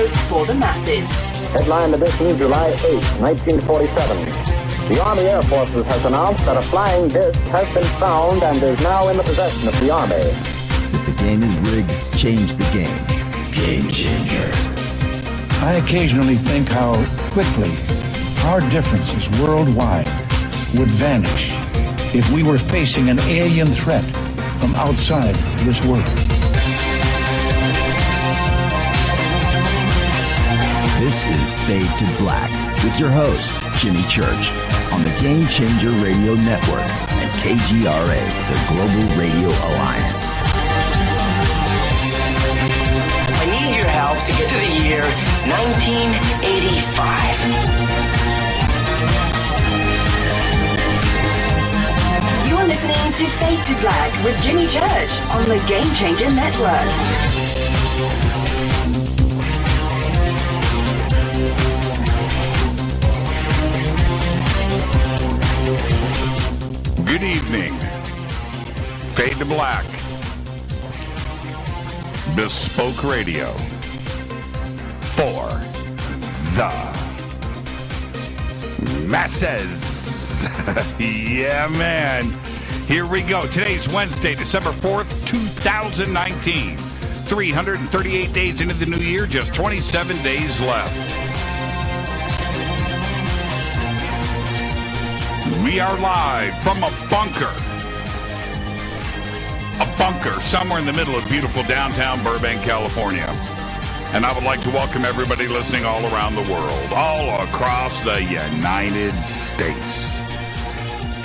hope for the masses. Headline edition, July 8, 1947. The Army Air Forces has announced that a flying disc has been found and is now in the possession of the Army. If the game is rigged, change the game. Game changer. I occasionally think how quickly our differences worldwide would vanish if we were facing an alien threat from outside this world. This is Fade to Black with your host, Jimmy Church, on the Game Changer Radio Network and KGRA, the Global Radio Alliance. I need your help to get to the year 1985. You're listening to Fade to Black with Jimmy Church on the Game Changer Network. Good evening. Fade to Black. Bespoke Radio. For the masses. Yeah, man. Here we go. Today's Wednesday, December 4th, 2019. 338 days into the new year, just 27 days left. We are live from a bunker somewhere in the middle of beautiful downtown Burbank, California. And I would like to welcome everybody listening all around the world, all across the United States.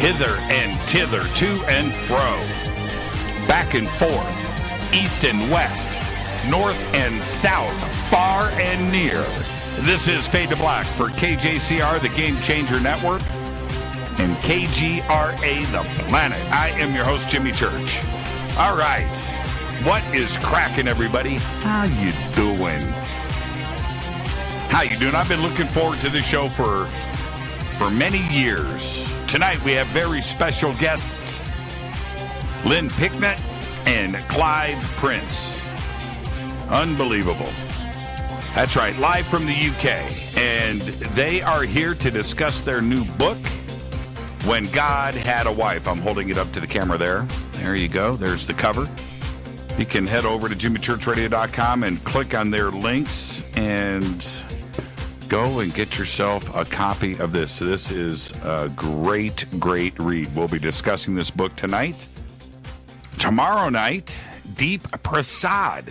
Hither and thither, to and fro, back and forth, east and west, north and south, far and near. This is Fade to Black for KJCR, the Game Changer Network, and KGRA, the planet. I am your host, Jimmy Church. All right. What is cracking, everybody? How you doing? How you doing? I've been looking forward to this show for many years. Tonight we have very special guests, Lynn Picknett and Clive Prince. Unbelievable. That's right, live from the UK. And they are here to discuss their new book, When God Had a Wife. I'm holding it up to the camera there. There you go. There's the cover. You can head over to jimmychurchradio.com and click on their links and go and get yourself a copy of this. This is a great, great read. We'll be discussing this book tonight. Tomorrow night, Deep Prasad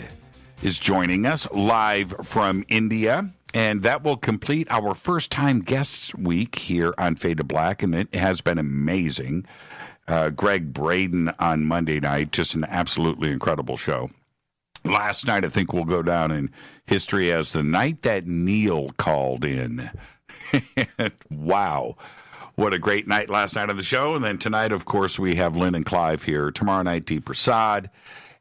is joining us live from India. And that will complete our first-time guest week here on Fade to Black, and it has been amazing. Greg Braden on Monday night, just an absolutely incredible show. Last night, I think will go down in history as the night that Neil called in. Wow. What a great night last night on the show. And then tonight, of course, we have Lynn and Clive here. Tomorrow night, Deep Prasad.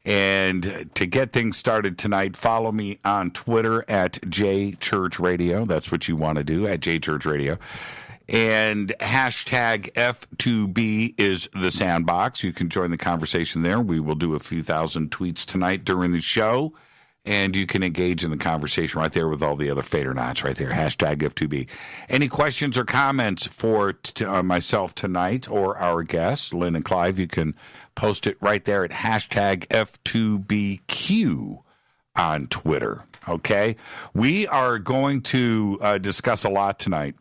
And to get things started tonight, follow me on Twitter at JChurchRadio. That's what you want to do, at JChurchRadio. And hashtag F2B is the sandbox. You can join the conversation there. We will do a few thousand tweets tonight during the show. And you can engage in the conversation right there with all the other Fadernauts right there. Hashtag F2B. Any questions or comments for myself tonight or our guests, Lynn and Clive, you can post it right there at hashtag F2BQ on Twitter. Okay? We are going to discuss a lot tonight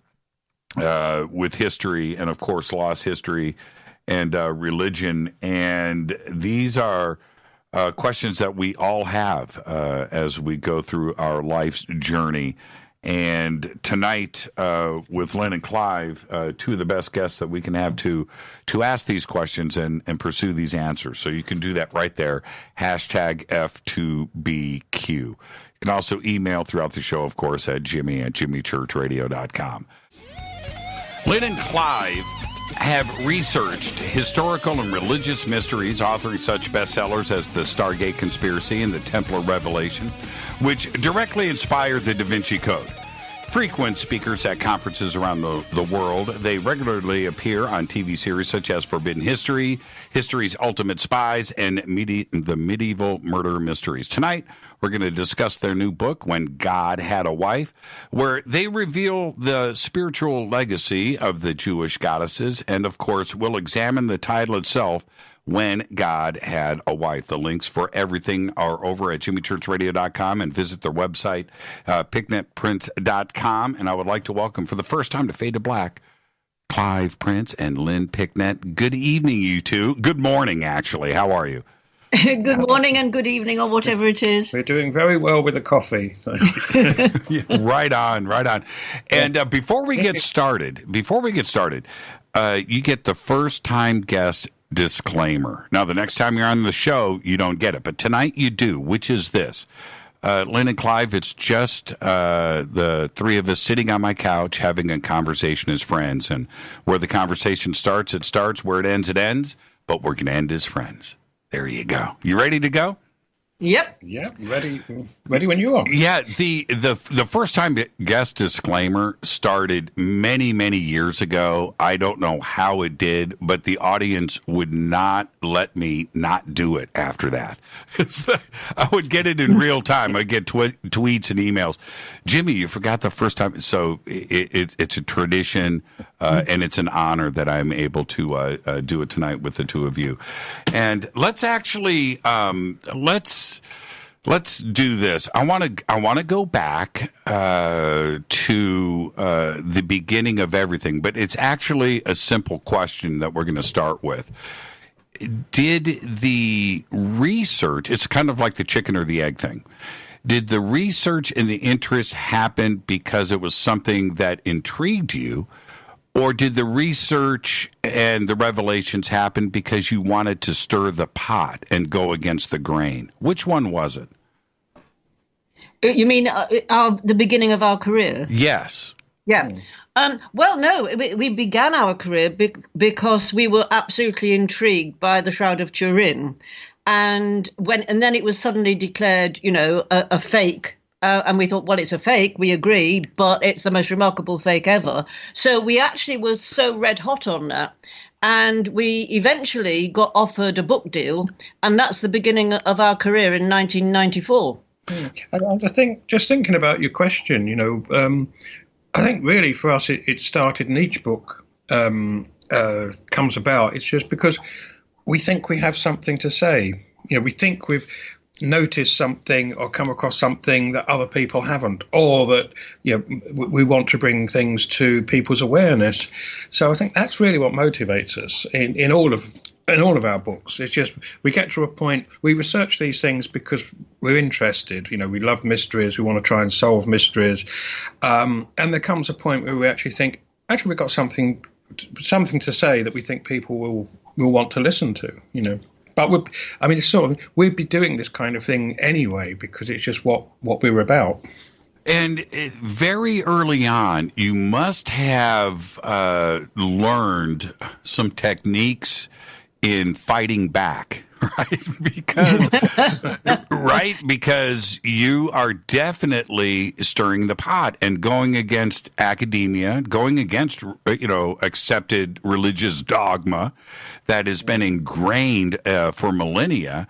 with history and, of course, lost history and religion. And these are questions that we all have as we go through our life's journey. And tonight, with Lynn and Clive, two of the best guests that we can have to ask these questions and pursue these answers. So you can do that right there, hashtag F2BQ. You can also email throughout the show, of course, at jimmy@jimmychurchradio.com. Lynn and Clive have researched historical and religious mysteries, authoring such bestsellers as The Stargate Conspiracy and The Templar Revelation, which directly inspired the Da Vinci Code. frequent speakers at conferences around the world. They regularly appear on TV series such as Forbidden History, History's Ultimate Spies, and the Medieval Murder Mysteries. Tonight, we're going to discuss their new book, When God Had a Wife, where they reveal the spiritual legacy of the Jewish goddesses. And, of course, we'll examine the title itself, When God Had a Wife. The links for everything are over at jimmychurchradio.com, and visit their website, picknettprince.com. And I would like to welcome for the first time to Fade to Black, Clive Prince and Lynn Picknett. Good evening, you two. Good morning, actually. How are you? Good morning and good evening, or whatever it is. We're doing very well with the coffee. Yeah, right on. And before we get started, you get the first-time guest disclaimer. Now, the next time you're on the show, you don't get it, but tonight you do, which is this. Lynn and Clive, it's just the three of us sitting on my couch having a conversation as friends, and where the conversation starts, it starts. Where it ends, but we're going to end as friends. There you go. You ready to go? Yep. Yeah, ready when you are. Yeah, the first time guest disclaimer started many, many years ago. I don't know how it did, but the audience would not let me not do it after that. I would get it in real time. I'd get tweets and emails. Jimmy, you forgot the first time. So it's a tradition, and it's an honor that I'm able to do it tonight with the two of you. And let's actually let's do this. I want to go back to the beginning of everything, but it's actually a simple question that we're going to start with. Did the research, it's kind of like the chicken or the egg thing. Did the research and the interest happen because it was something that intrigued you, or did the research and the revelations happen because you wanted to stir the pot and go against the grain? Which one was it? You mean the beginning of our career? Yes. Yeah. Well, no, we began our career because we were absolutely intrigued by the Shroud of Turin. And then it was suddenly declared, a fake. And we thought, well, it's a fake, we agree, but it's the most remarkable fake ever. So we actually were so red hot on that. And we eventually got offered a book deal. And that's the beginning of our career in 1994. I think, just thinking about your question, I think really for us it started, and each book comes about. It's just because we think we have something to say. We think we've noticed something or come across something that other people haven't, or that we want to bring things to people's awareness. So I think that's really what motivates us in all of our books. It's just we get to a point, we research these things because we're interested. We love mysteries, we want to try and solve mysteries, and there comes a point where we actually think, we've got something to say that we think people will want to listen to. But we'd be doing this kind of thing anyway because it's just what we were about. And very early on, you must have learned some techniques in fighting back, right? Because you are definitely stirring the pot and going against academia, going against accepted religious dogma that has been ingrained for millennia,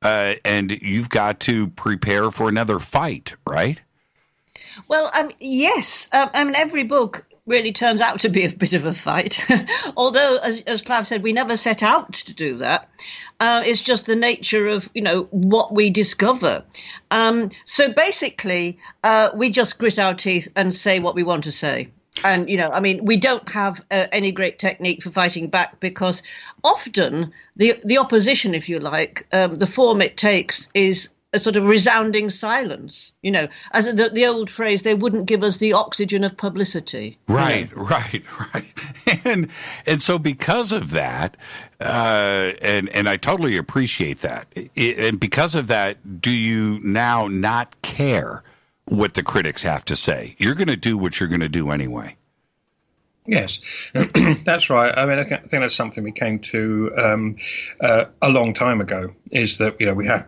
and you've got to prepare for another fight, right? Well, yes. Every book really turns out to be a bit of a fight. Although, as Clive said, we never set out to do that. It's just the nature of, what we discover. So basically, we just grit our teeth and say what we want to say. And, we don't have any great technique for fighting back because often the opposition, if you like, the form it takes is a sort of resounding silence, as the old phrase, they wouldn't give us the oxygen of publicity. Right. And so because of that, and I totally appreciate that, and because of that, do you now not care what the critics have to say? You're going to do what you're going to do anyway. Yes, that's right. I think that's something we came to a long time ago, is that, we have,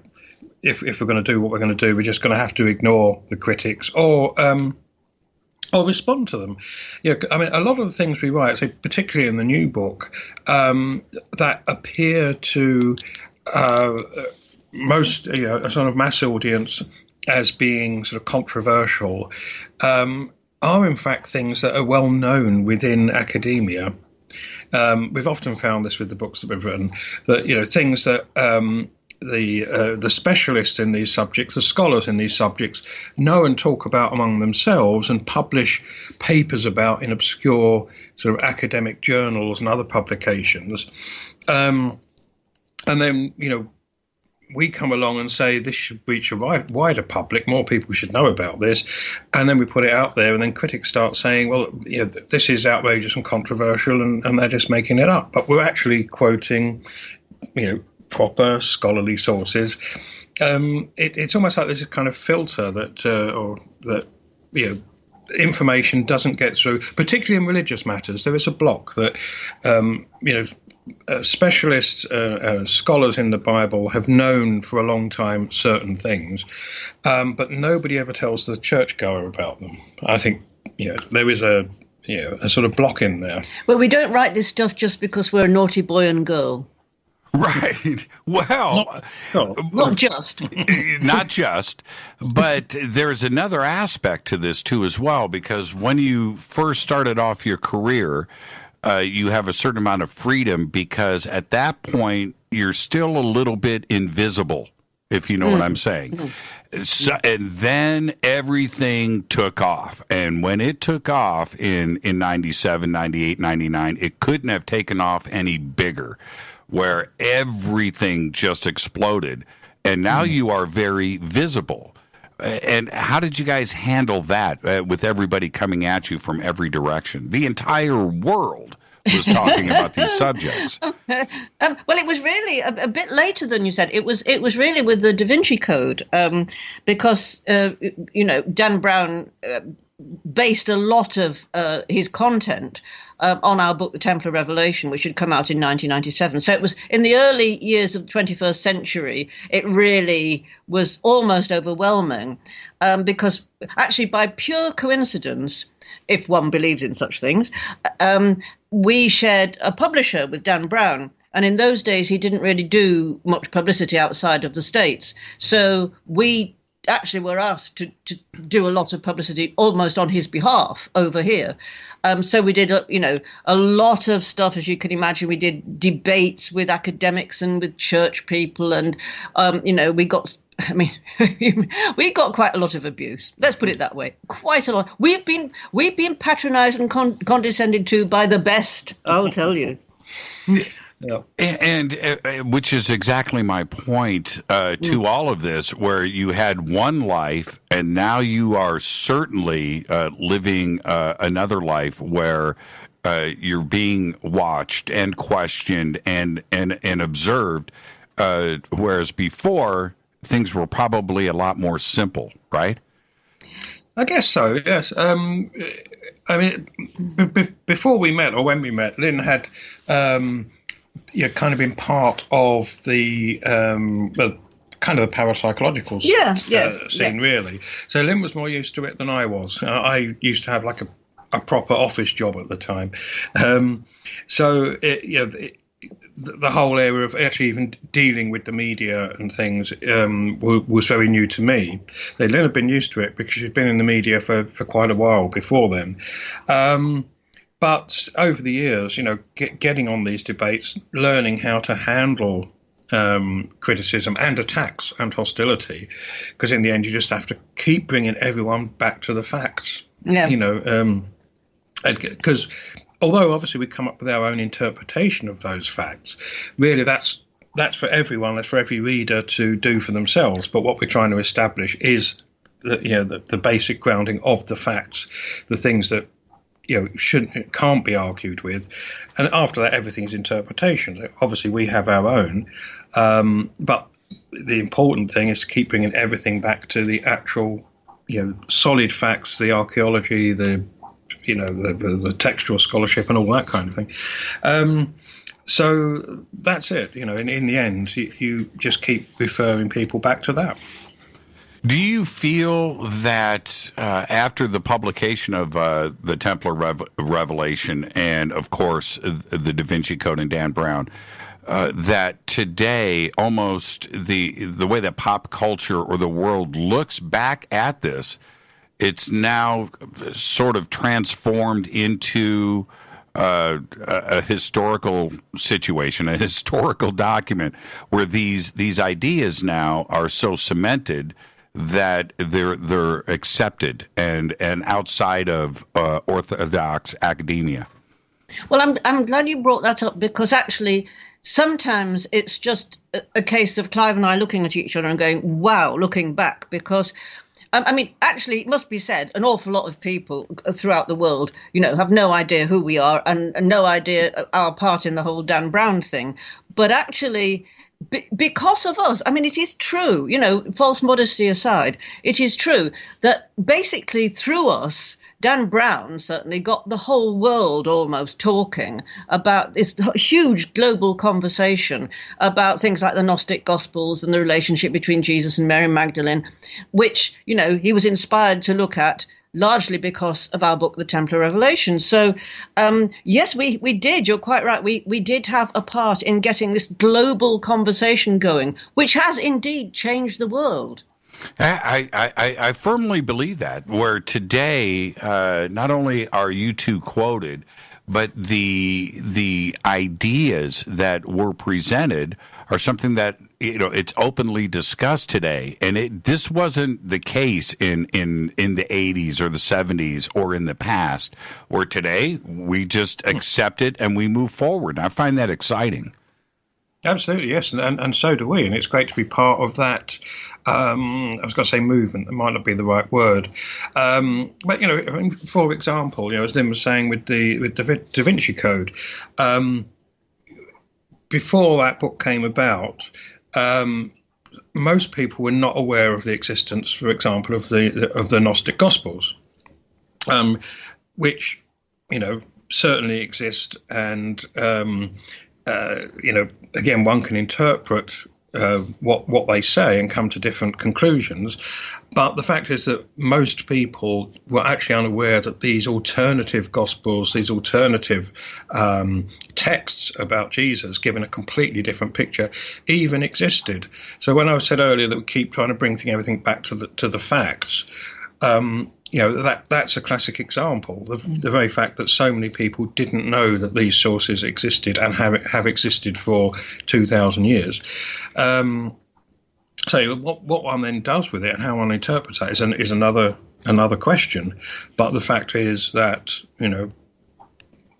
if we're going to do what we're going to do, we're just going to have to ignore the critics, or or respond to them. I mean, a lot of the things we write, so particularly in the new book, that appear to most, a sort of mass audience as being sort of controversial, are in fact things that are well known within academia. We've often found this with the books that we've written, that things that the specialists in these subjects, the scholars in these subjects, know and talk about among themselves and publish papers about in obscure sort of academic journals and other publications. And then, we come along and say this should reach a wider public, more people should know about this, and then we put it out there, and then critics start saying, well, this is outrageous and controversial, and they're just making it up. But we're actually quoting, proper scholarly sources. It's almost like there's a kind of filter that information doesn't get through, particularly in religious matters. There is a block that specialists, scholars in the Bible have known for a long time certain things, but nobody ever tells the churchgoer about them. I think there is a sort of block in there. Well, we don't write this stuff just because we're a naughty boy and girl. Right. Well, not just. Not just, but there's another aspect to this too as well, because when you first started off your career, you have a certain amount of freedom, because at that point you're still a little bit invisible, if you know what I'm saying. So, and then everything took off. And when it took off in 97, 98, 99, it couldn't have taken off any bigger, where everything just exploded. And now you are very visible. And how did you guys handle that with everybody coming at you from every direction? The entire world was talking about these subjects. Well, it was really a bit later than you said. It was really with the Da Vinci Code, because Dan Brown based a lot of his content on our book, The Templar Revelation, which had come out in 1997. So it was in the early years of the 21st century, it really was almost overwhelming, because actually by pure coincidence, if one believes in such things, we shared a publisher with Dan Brown. And in those days, he didn't really do much publicity outside of the States. So we actually were asked to do a lot of publicity almost on his behalf over here. So we did, a lot of stuff, as you can imagine. We did debates with academics and with church people. And, we got quite a lot of abuse. Let's put it that way. Quite a lot. We've been patronized and condescended to by the best, I'll tell you. Yeah. And which is exactly my point to all of this, where you had one life and now you are certainly living another life where you're being watched and questioned and observed, whereas before things were probably a lot more simple, right? I guess so, yes. I mean, before we met, or when we met, Lynn had kind of been part of the kind of the parapsychological scene, really. So Lynn was more used to it than I was. I used to have like a proper office job at the time. The whole area of actually even dealing with the media and things was very new to me. Lynn had been used to it because she'd been in the media for quite a while before then. But over the years, getting on these debates, learning how to handle criticism and attacks and hostility, because in the end, you just have to keep bringing everyone back to the facts. Yeah. Because although obviously we come up with our own interpretation of those facts, really that's for everyone, that's for every reader to do for themselves. But what we're trying to establish is the basic grounding of the facts, the things that can't be argued with, and after that everything's interpretation. Obviously we have our own, but the important thing is to keep bringing everything back to the actual solid facts, the archaeology, the textual scholarship and all that kind of thing. So that's it. In the end, you just keep referring people back to that. Do you feel that after the publication of the Templar Revelation and, of course, the Da Vinci Code and Dan Brown, that today almost the way that pop culture or the world looks back at this, it's now sort of transformed into a historical situation, a historical document where these ideas now are so cemented that they're accepted and outside of orthodox academia. Well, I'm glad you brought that up, because actually sometimes it's just a case of Clive and I looking at each other and going, wow, looking back, because I mean, actually, it must be said, an awful lot of people throughout the world, have no idea who we are and no idea our part in the whole Dan Brown thing. But actually, because of us, I mean, it is true, false modesty aside, it is true that basically through us, Dan Brown certainly got the whole world almost talking about this huge global conversation about things like the Gnostic Gospels and the relationship between Jesus and Mary Magdalene, which, he was inspired to look at largely because of our book, The Templar Revelation. So, yes, we did. You're quite right. We did have a part in getting this global conversation going, which has indeed changed the world. I firmly believe that, where today not only are you two quoted, but the ideas that were presented are something that it's openly discussed today, and this wasn't the case in the 80s or the 70s or in the past, where today we just accept it and we move forward. I find that exciting. Absolutely, yes, and so do we, and it's great to be part of that. I was going to say movement; that might not be the right word, but for example, as Lynn was saying with the Da Vinci Code, before that book came about, most people were not aware of the existence, for example, of the Gnostic Gospels, which certainly exist, and again, one can interpret what they say and come to different conclusions. But the fact is that most people were actually unaware that these alternative gospels, these alternative texts about Jesus, given a completely different picture, even existed. So when I said earlier that we keep trying to bring everything back to the facts, that's a classic example. The very fact that so many people didn't know that these sources existed and have existed for 2,000 years. So what one then does with it and how one interprets that is another question. But the fact is that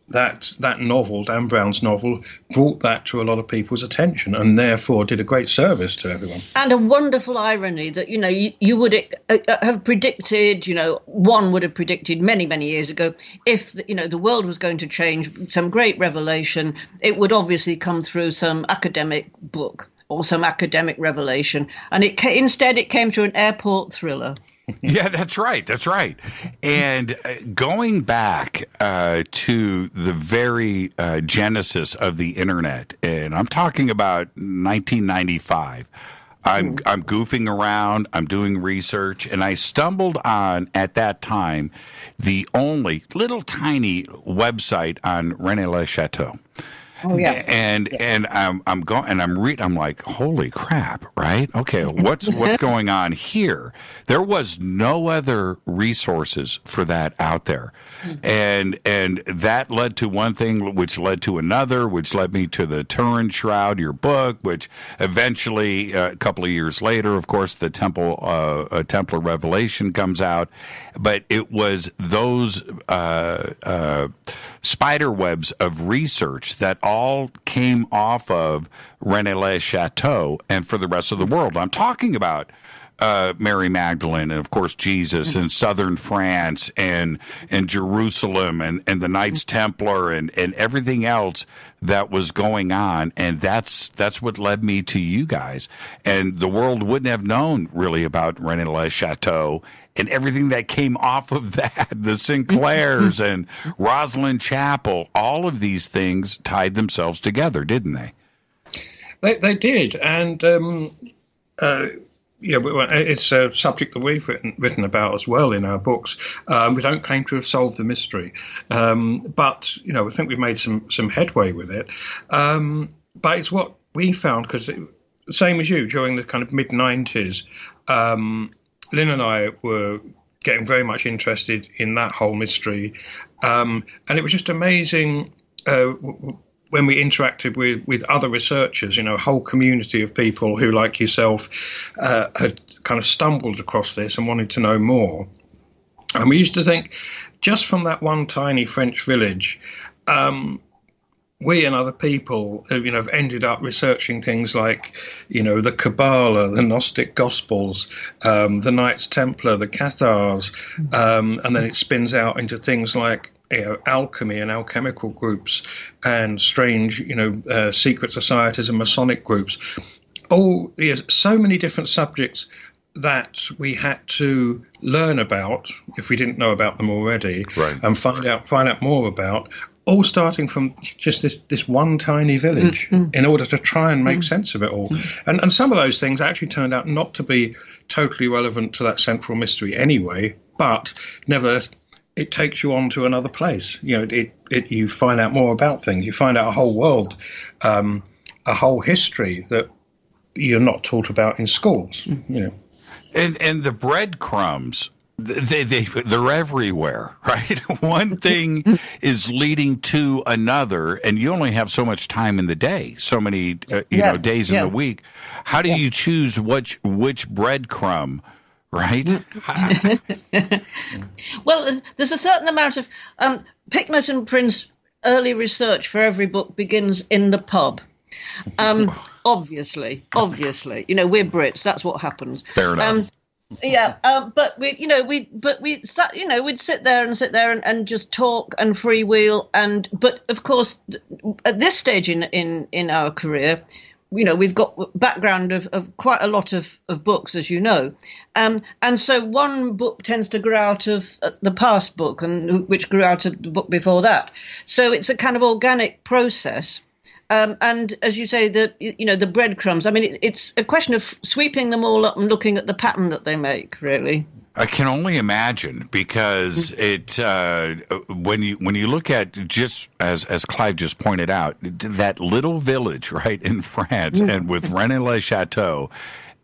that novel, Dan Brown's novel, brought that to a lot of people's attention and therefore did a great service to everyone. And a wonderful irony that, you would have predicted, one would have predicted many, many years ago, if, the world was going to change, some great revelation, it would obviously come through some academic book or some academic revelation. And instead it came through an airport thriller. Yeah, that's right. That's right. And going back to the very genesis of the internet, and I'm talking about 1995, I'm goofing around, I'm doing research, and I stumbled on, at that time, the only little tiny website on Rennes-le-Château. Oh, yeah. And I'm going and I'm reading. I'm like, holy crap! Right? Okay, what's going on here? There was no other resources for that out there, and that led to one thing, which led to another, which led me to the Turin Shroud, your book, which eventually, a couple of years later, of course, the Templar Revelation comes out. But it was those spider webs of research that all came off of Rennes-le-Château and for the rest of the world. I'm talking about Mary Magdalene and, of course, Jesus and southern France and Jerusalem and the Knights Templar and everything else that was going on. And that's what led me to you guys. And the world wouldn't have known really about Rennes-le-Château and everything that came off of that, the Sinclairs and Rosalind Chapel. All of these things tied themselves together, didn't they? They did. And Yeah, it's a subject that we've written about as well in our books. We don't claim to have solved the mystery, but I think we've made some headway with it. But it's what we found, because same as you, during the kind of mid-90s, Lynn and I were getting very much interested in that whole mystery, and it was just amazing. When we interacted with other researchers, a whole community of people who, like yourself, had kind of stumbled across this and wanted to know more. And we used to think, just from that one tiny French village, we and other people, have ended up researching things like, the Kabbalah, the Gnostic Gospels, the Knights Templar, the Cathars, and then it spins out into things like alchemy and alchemical groups and strange, secret societies and Masonic groups. So many different subjects that we had to learn about if we didn't know about them already, right, and find out more about. All starting from just this one tiny village in order to try and make sense of it all. And some of those things actually turned out not to be totally relevant to that central mystery anyway, but nevertheless, it takes you on to another place. You find out more about things. You find out a whole world, a whole history that you're not taught about in schools. And the breadcrumbs, they're everywhere, right? One thing is leading to another, and you only have so much time in the day, so many days in the week. How do you choose which breadcrumb? Right. Well, there's a certain amount of Picknett and Prince early research for every book begins in the pub. Obviously, we're Brits. That's what happens. Fair enough. But we'd sit there and just talk and freewheel, but of course, at this stage in our career, we've got background of quite a lot of books, as you know. And so one book tends to grow out of the past book, and which grew out of the book before that. So it's a kind of organic process. And as you say, the breadcrumbs, I mean, it's a question of sweeping them all up and looking at the pattern that they make, really. I can only imagine, because when you look at, just as Clive just pointed out, that little village right in France, and with Rennes-le-Château,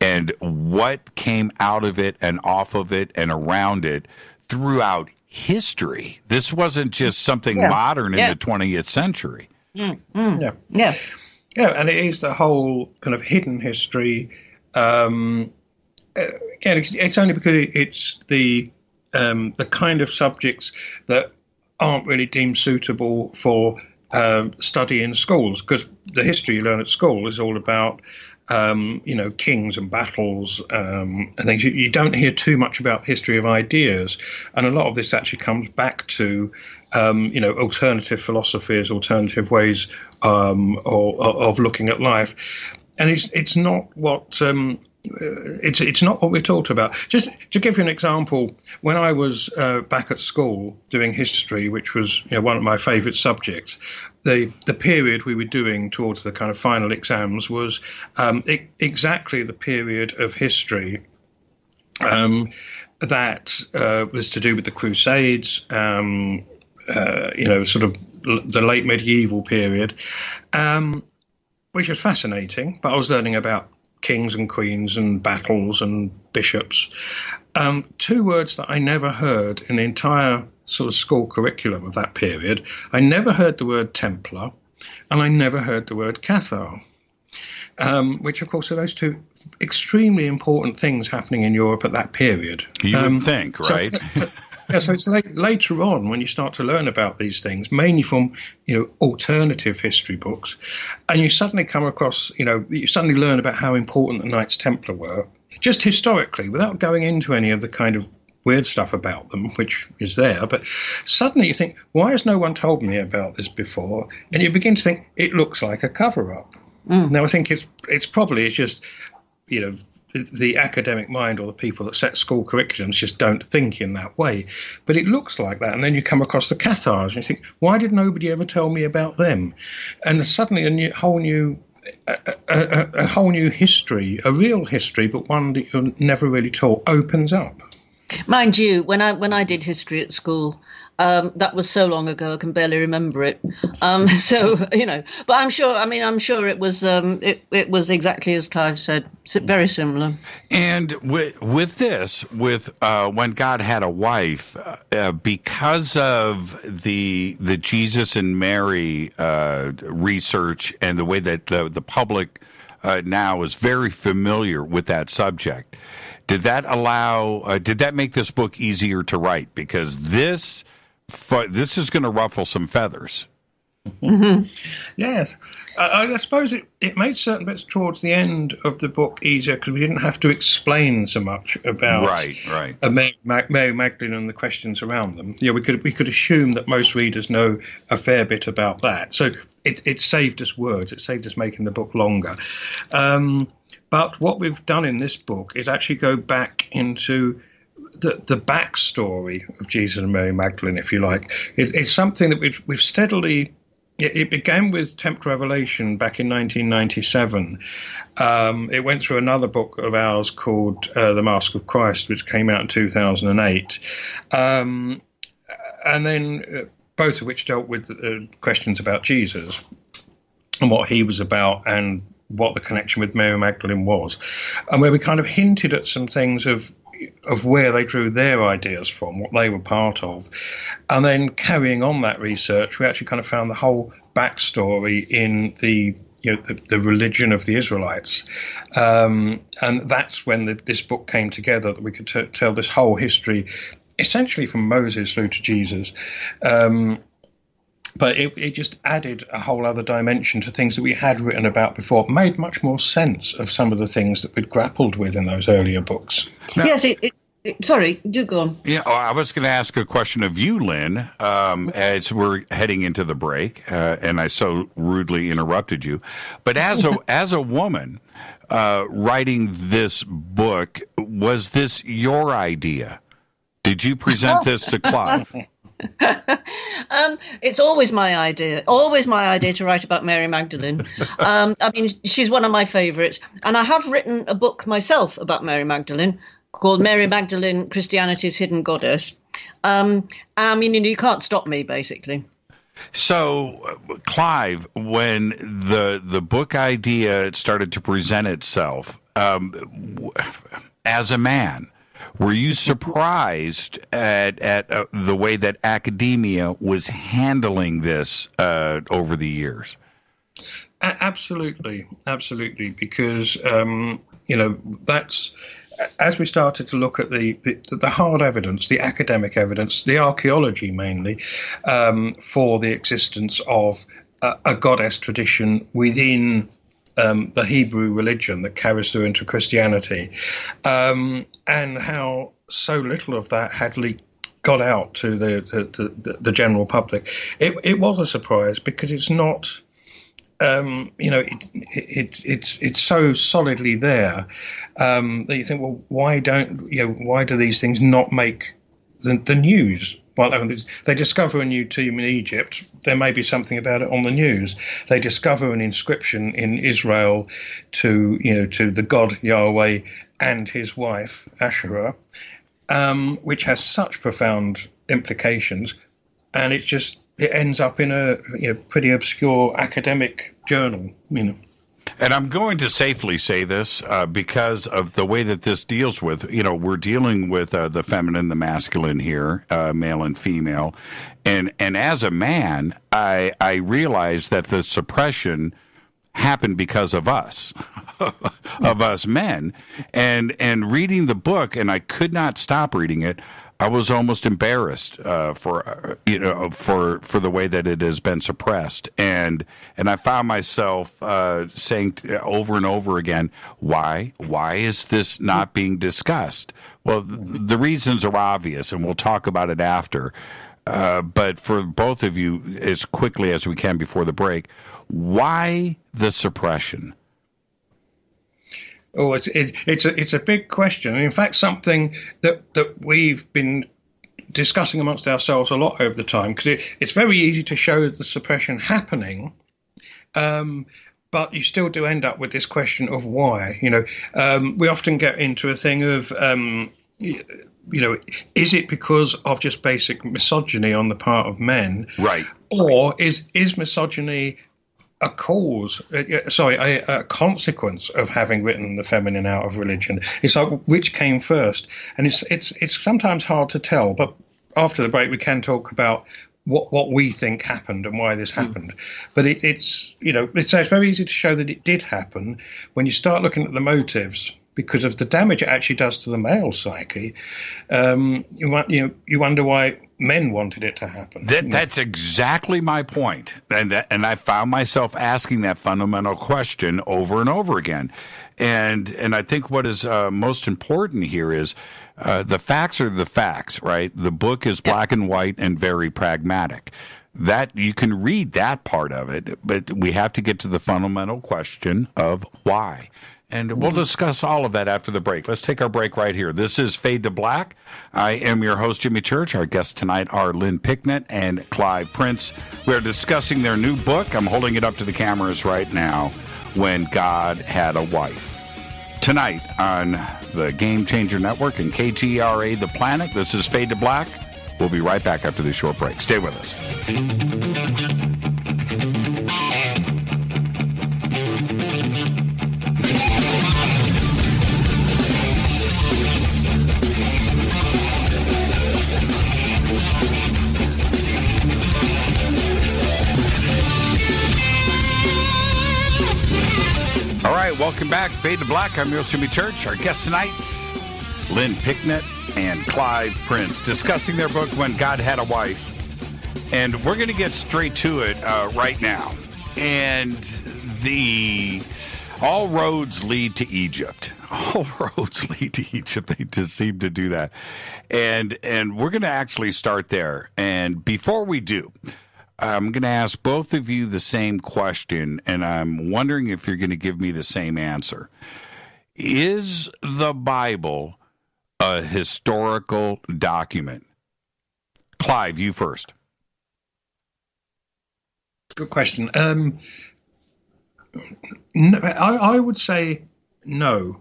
and what came out of it and off of it and around it throughout history. This wasn't just something modern in the 20th century. Yeah, and it is the whole kind of hidden history. It's only because it's the kind of subjects that aren't really deemed suitable for study in schools, because the history you learn at school is all about kings and battles and things. You don't hear too much about history of ideas, and a lot of this actually comes back to alternative philosophies, alternative ways of looking at life, and it's not what. It's not what we're taught about. Just to give you an example, when I was back at school doing history, which was one of my favourite subjects, the period we were doing towards the kind of final exams was exactly the period of history that was to do with the Crusades, sort of the late medieval period, which was fascinating. But I was learning about kings and queens and battles and bishops. Two words that I never heard in the entire sort of school curriculum of that period. I never heard the word Templar, and I never heard the word Cathar, which, of course, are those two extremely important things happening in Europe at that period. You would think, right? So it's later on when you start to learn about these things, mainly from, alternative history books, and you suddenly come across, you suddenly learn about how important the Knights Templar were, just historically, without going into any of the kind of weird stuff about them, which is there. But suddenly you think, why has no one told me about this before? And you begin to think, it looks like a cover-up. Now, I think it's probably just, the academic mind or the people that set school curriculums just don't think in that way. But it looks like that. And then you come across the Cathars and you think, why did nobody ever tell me about them? And there's suddenly a whole new a whole new history, a real history, but one that you're never really taught, opens up. Mind you, when I did history at school, that was so long ago I can barely remember it. So but I'm sure it was it was exactly as Clive said, very similar. And with this, when God had a wife, because of the Jesus and Mary research and the way that the public now is very familiar with that subject. Did that make this book easier to write? Because this is going to ruffle some feathers. Mm-hmm. Yes. I suppose it made certain bits towards the end of the book easier because we didn't have to explain so much about Mary Magdalene and the questions around them. We could assume that most readers know a fair bit about that. So it saved us words. It saved us making the book longer. But what we've done in this book is actually go back into the backstory of Jesus and Mary Magdalene, if you like. It's something that we've steadily. It began with Templar Revelation back in 1997. It went through another book of ours called The Mask of Christ, which came out in 2008, and then both of which dealt with questions about Jesus and what he was about and what the connection with Mary Magdalene was, and where we kind of hinted at some things of where they drew their ideas from, what they were part of. And then carrying on that research, we actually kind of found the whole backstory in the religion of the Israelites. And that's when this book came together, that we could tell this whole history, essentially from Moses through to Jesus. But it just added a whole other dimension to things that we had written about before. It made much more sense of some of the things that we'd grappled with in those earlier books. Now, yes, sorry, do go on. Yeah, I was going to ask a question of you, Lynn, as we're heading into the break, and I so rudely interrupted you. But as a woman writing this book, was this your idea? Did you present this to Clive? It's always my idea to write about Mary Magdalene. She's one of my favourites, and I have written a book myself about Mary Magdalene called Mary Magdalene, Christianity's Hidden Goddess. You can't stop me, basically. So, Clive, when the book idea started to present itself, as a man, were you surprised at the way that academia was handling this over the years? Absolutely, because that's as we started to look at the hard evidence, the academic evidence, the archaeology mainly, for the existence of a goddess tradition within the Hebrew religion that carries through into Christianity, and how so little of that had got out to the general public. It was a surprise because it's not, it's so solidly there that you think, well, why do these things not make the news? Well, they discover a new tomb in Egypt. There may be something about it on the news. They discover an inscription in Israel to the god Yahweh and his wife Asherah, which has such profound implications, and it ends up in a pretty obscure academic journal. And I'm going to safely say this because of the way that this deals with, we're dealing with the feminine, the masculine here, male and female. And as a man, I realize that the suppression happened because of us, of us men. And reading the book, and I could not stop reading it, I was almost embarrassed for the way that it has been suppressed, and I found myself saying over and over again, why is this not being discussed? Well, the reasons are obvious, and we'll talk about it after. But for both of you, as quickly as we can before the break, why the suppression? Oh, it's a big question. And in fact, something that we've been discussing amongst ourselves a lot over the time, because it's very easy to show the suppression happening, but you still do end up with this question of why. We often get into a thing of, is it because of just basic misogyny on the part of men? Right. Or is misogyny a consequence of having written the feminine out of religion? It's like, which came first? And it's sometimes hard to tell, but after the break we can talk about what we think happened and why this happened. But it's very easy to show that it did happen when you start looking at the motives, because of the damage it actually does to the male psyche. You wonder why men wanted it to happen. That's exactly my point. And I found myself asking that fundamental question over and over again. And I think what is most important here is the facts are the facts, right? The book is black and white and very pragmatic. That you can read that part of it, but we have to get to the fundamental question of why. And we'll discuss all of that after the break. Let's take our break right here. This is Fade to Black. I am your host, Jimmy Church. Our guests tonight are Lynn Picknett and Clive Prince. We're discussing their new book. I'm holding it up to the cameras right now, When God Had a Wife. Tonight on the Game Changer Network and KGRA The Planet, this is Fade to Black. We'll be right back after this short break. Stay with us. All right, welcome back. Fade to Black. I'm your host, Jimmy Church. Our guests tonight, Lynn Picknett and Clive Prince, discussing their book, When God Had a Wife. And we're going to get straight to it right now. And all roads lead to Egypt. All roads lead to Egypt. They just seem to do that. And we're going to actually start there. And before we do, I'm going to ask both of you the same question, and I'm wondering if you're going to give me the same answer. Is the Bible a historical document? Clive, you first. Good question. No, I would say no.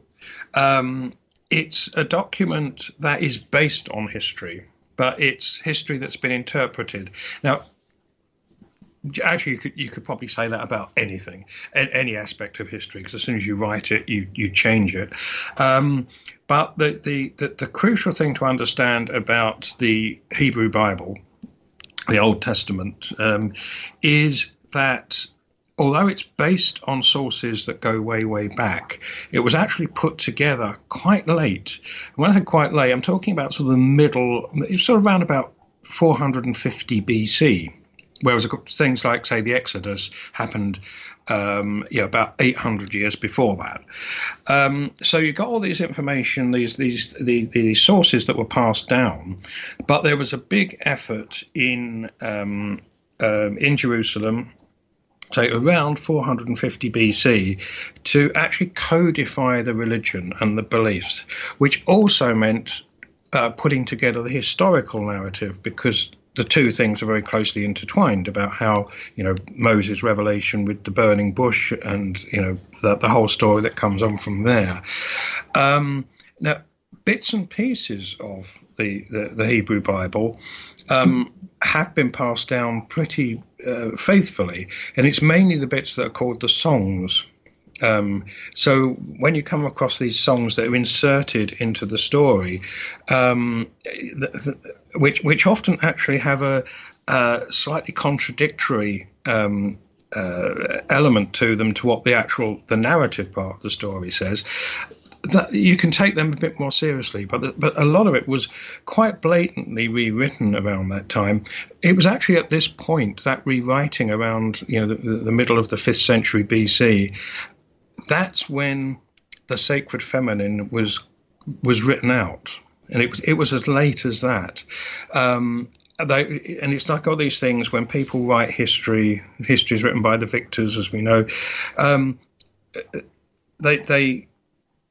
It's a document that is based on history, but it's history that's been interpreted. Now, actually, you could probably say that about anything, any aspect of history, because as soon as you write it, you change it. But the crucial thing to understand about the Hebrew Bible, the Old Testament, is that although it's based on sources that go way, way back, it was actually put together quite late. When I say quite late, I'm talking about sort of the middle, sort of around about 450 BC. Whereas things like, say, the Exodus happened about 800 years before that. So you got all these information, these sources that were passed down, but there was a big effort in Jerusalem, say around 450 BC, to actually codify the religion and the beliefs, which also meant putting together the historical narrative, because the two things are very closely intertwined about how, Moses' revelation with the burning bush and, the whole story that comes on from there. Now, bits and pieces of the Hebrew Bible have been passed down pretty faithfully, and it's mainly the bits that are called the songs. So when you come across these songs that are inserted into the story, which often actually have a slightly contradictory element to them to what the narrative part of the story says, that you can take them a bit more seriously. But a lot of it was quite blatantly rewritten around that time. It was actually at this point, that rewriting around the middle of the 5th century BC, that's when the sacred feminine was written out, and it was as late as that. And it's like all these things when people write history is written by the victors, as we know. They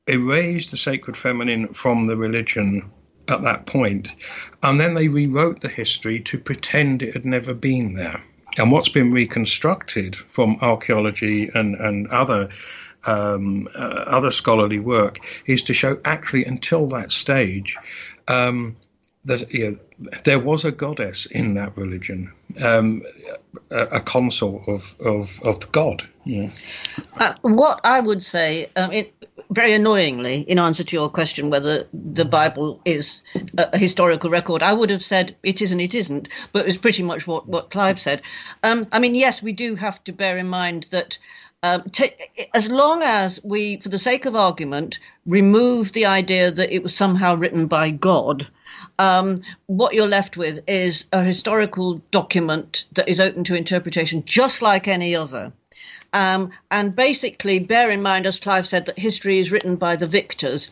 erased the sacred feminine from the religion at that point, and then they rewrote the history to pretend it had never been there. And what's been reconstructed from archaeology and other scholarly work is to show actually until that stage that there was a goddess in that religion, a consort of the god. Yeah. What I would say, very annoyingly, in answer to your question whether the Bible is a historical record, I would have said it is and it isn't, but it was pretty much what Clive said. Yes, we do have to bear in mind that as long as we, for the sake of argument, remove the idea that it was somehow written by God, what you're left with is a historical document that is open to interpretation, just like any other. And basically, bear in mind, as Clive said, that history is written by the victors,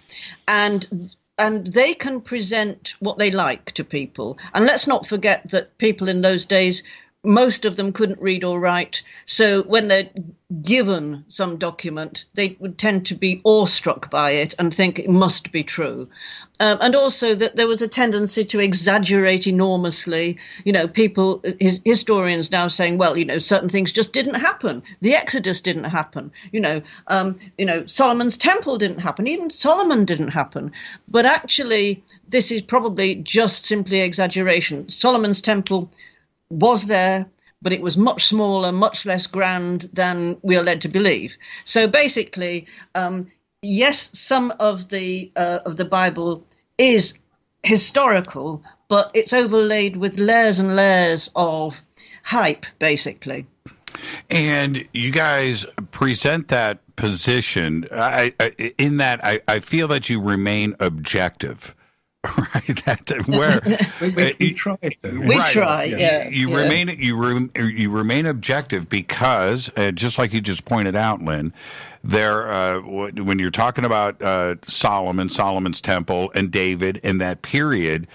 and they can present what they like to people. And let's not forget that people in those days, most of them couldn't read or write. So when they're given some document, they would tend to be awestruck by it and think it must be true. And also that there was a tendency to exaggerate enormously. People, historians now saying, well, certain things just didn't happen. The Exodus didn't happen. Solomon's temple didn't happen. Even Solomon didn't happen. But actually, this is probably just simply exaggeration. Solomon's temple was there, but it was much smaller, much less grand than we are led to believe. So basically, yes, some of the Bible is historical, but it's overlaid with layers and layers of hype, basically. And you guys present that position. I feel that you remain objective. Right, that's where we try. We try. Yeah, you remain objective because, just like you just pointed out, Lynn, there when you're talking about Solomon's temple and David in that period,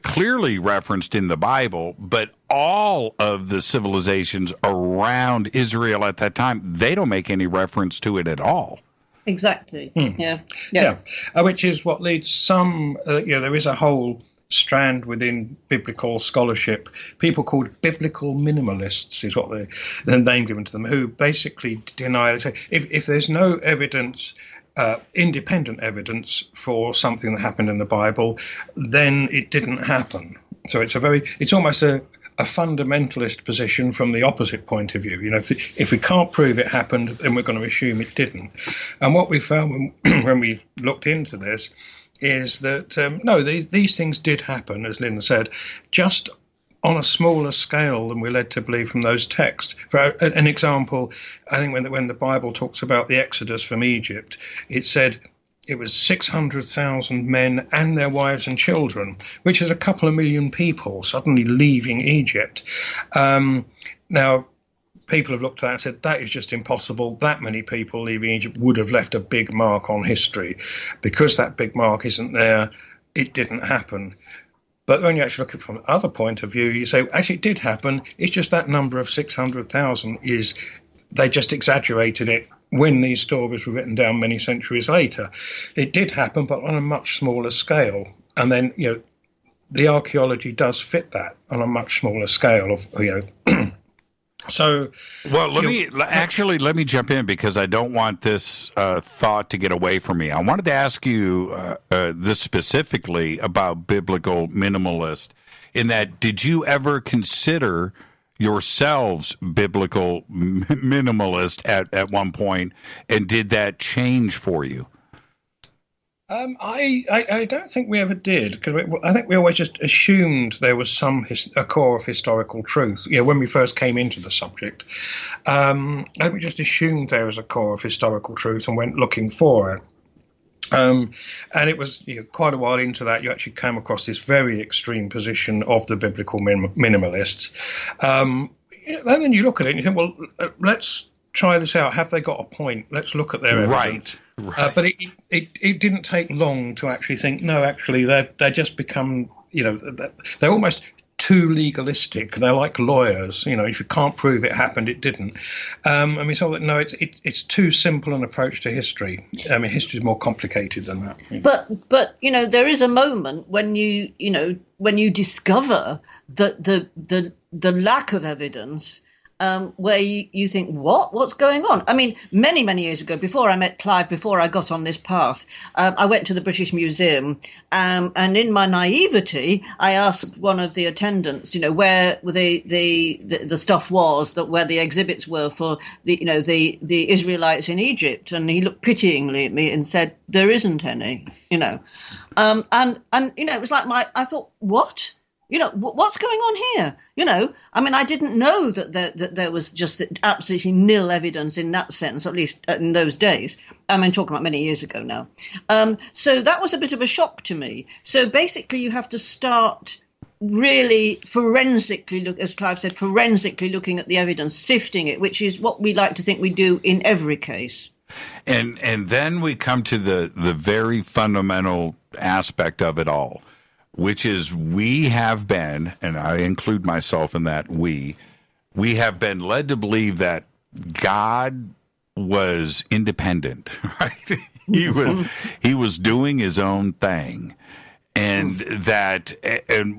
clearly referenced in the Bible, but all of the civilizations around Israel at that time, they don't make any reference to it at all. Exactly. Yeah. Which is what leads some. There is a whole strand within biblical scholarship. People called biblical minimalists is what the name given to them, who basically deny. They say if there's no evidence, independent evidence for something that happened in the Bible, then it didn't happen. So it's almost a fundamentalist position from the opposite point of view. If we can't prove it happened, then we're going to assume it didn't. And what we found when we looked into this is that, no, these things did happen, as Lynn said, just on a smaller scale than we're led to believe from those texts. For an example, I think when the Bible talks about the Exodus from Egypt, it said it was 600,000 men and their wives and children, which is a couple of million people suddenly leaving Egypt. Now, people have looked at that and said, that is just impossible. That many people leaving Egypt would have left a big mark on history. Because that big mark isn't there, it didn't happen. But when you actually look at it from the other point of view, you say, actually, it did happen. It's just that number of 600,000 they just exaggerated it when these stories were written down many centuries later. It did happen, but on a much smaller scale. And then, the archaeology does fit that on a much smaller scale of, So, well, let me jump in because I don't want this thought to get away from me. I wanted to ask you this specifically about biblical minimalist, in that did you ever consider yourselves biblical minimalist at one point, and did that change for you? I don't think we ever did, because I think we always just assumed there was a core of historical truth. When we first came into the subject, I think we just assumed there was a core of historical truth and went looking for it. And it was quite a while into that you actually came across this very extreme position of the biblical minimalists. Then you look at it and you think, well, let's try this out. Have they got a point? Let's look at their evidence. Right. But it didn't take long to actually think, no, actually, they just become, they're almost too legalistic. They're like lawyers, if you can't prove it happened, it didn't. And we saw that no, it's too simple an approach to history. I mean, history is more complicated than that. But there is a moment when you discover that the lack of evidence. Where you think, what's going on? I mean, many, many years ago, before I met Clive, before I got on this path, I went to the British Museum, and in my naivety, I asked one of the attendants, where the stuff was, where the exhibits were for the Israelites in Egypt, and he looked pityingly at me and said, "There isn't any," and it was like I thought, what? What's going on here? I mean, I didn't know that there was just absolutely nil evidence in that sense, at least in those days. I mean, talking about many years ago now. So that was a bit of a shock to me. So basically, you have to start really forensically as Clive said, forensically looking at the evidence, sifting it, which is what we like to think we do in every case. And then we come to the very fundamental aspect of it all, which is we have been, and I include myself in that, we have been led to believe that God was independent, right? He was doing his own thing. And